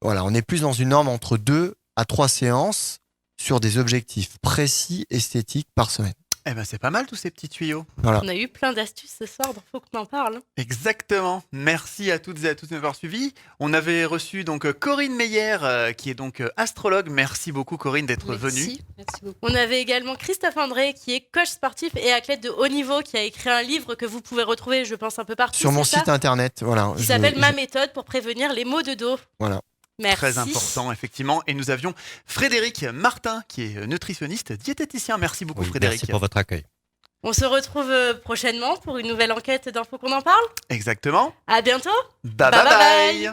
voilà, on est plus dans une norme entre 2 à 3 séances sur des objectifs précis, esthétiques par semaine. Eh ben, c'est pas mal tous ces petits tuyaux. Voilà. On a eu plein d'astuces ce soir, donc faut qu'on en parle. Exactement. Merci à toutes et à tous de m'avoir suivis. On avait reçu donc Corinne Meyer, qui est donc astrologue. Merci beaucoup Corinne d'être venue. Merci beaucoup. On avait également Christophe André, qui est coach sportif et athlète de haut niveau, qui a écrit un livre que vous pouvez retrouver, je pense, un peu partout. Sur mon c'est ça site internet, voilà. Qui s'appelle Ma méthode pour prévenir les maux de dos. Voilà. Merci. Très important, effectivement. Et nous avions Frédéric Martin, qui est nutritionniste, diététicien. Merci beaucoup, Oui, Frédéric. merci pour votre accueil. On se retrouve prochainement pour une nouvelle enquête d'Info qu'on en parle. Exactement. À bientôt. Bye bye bye.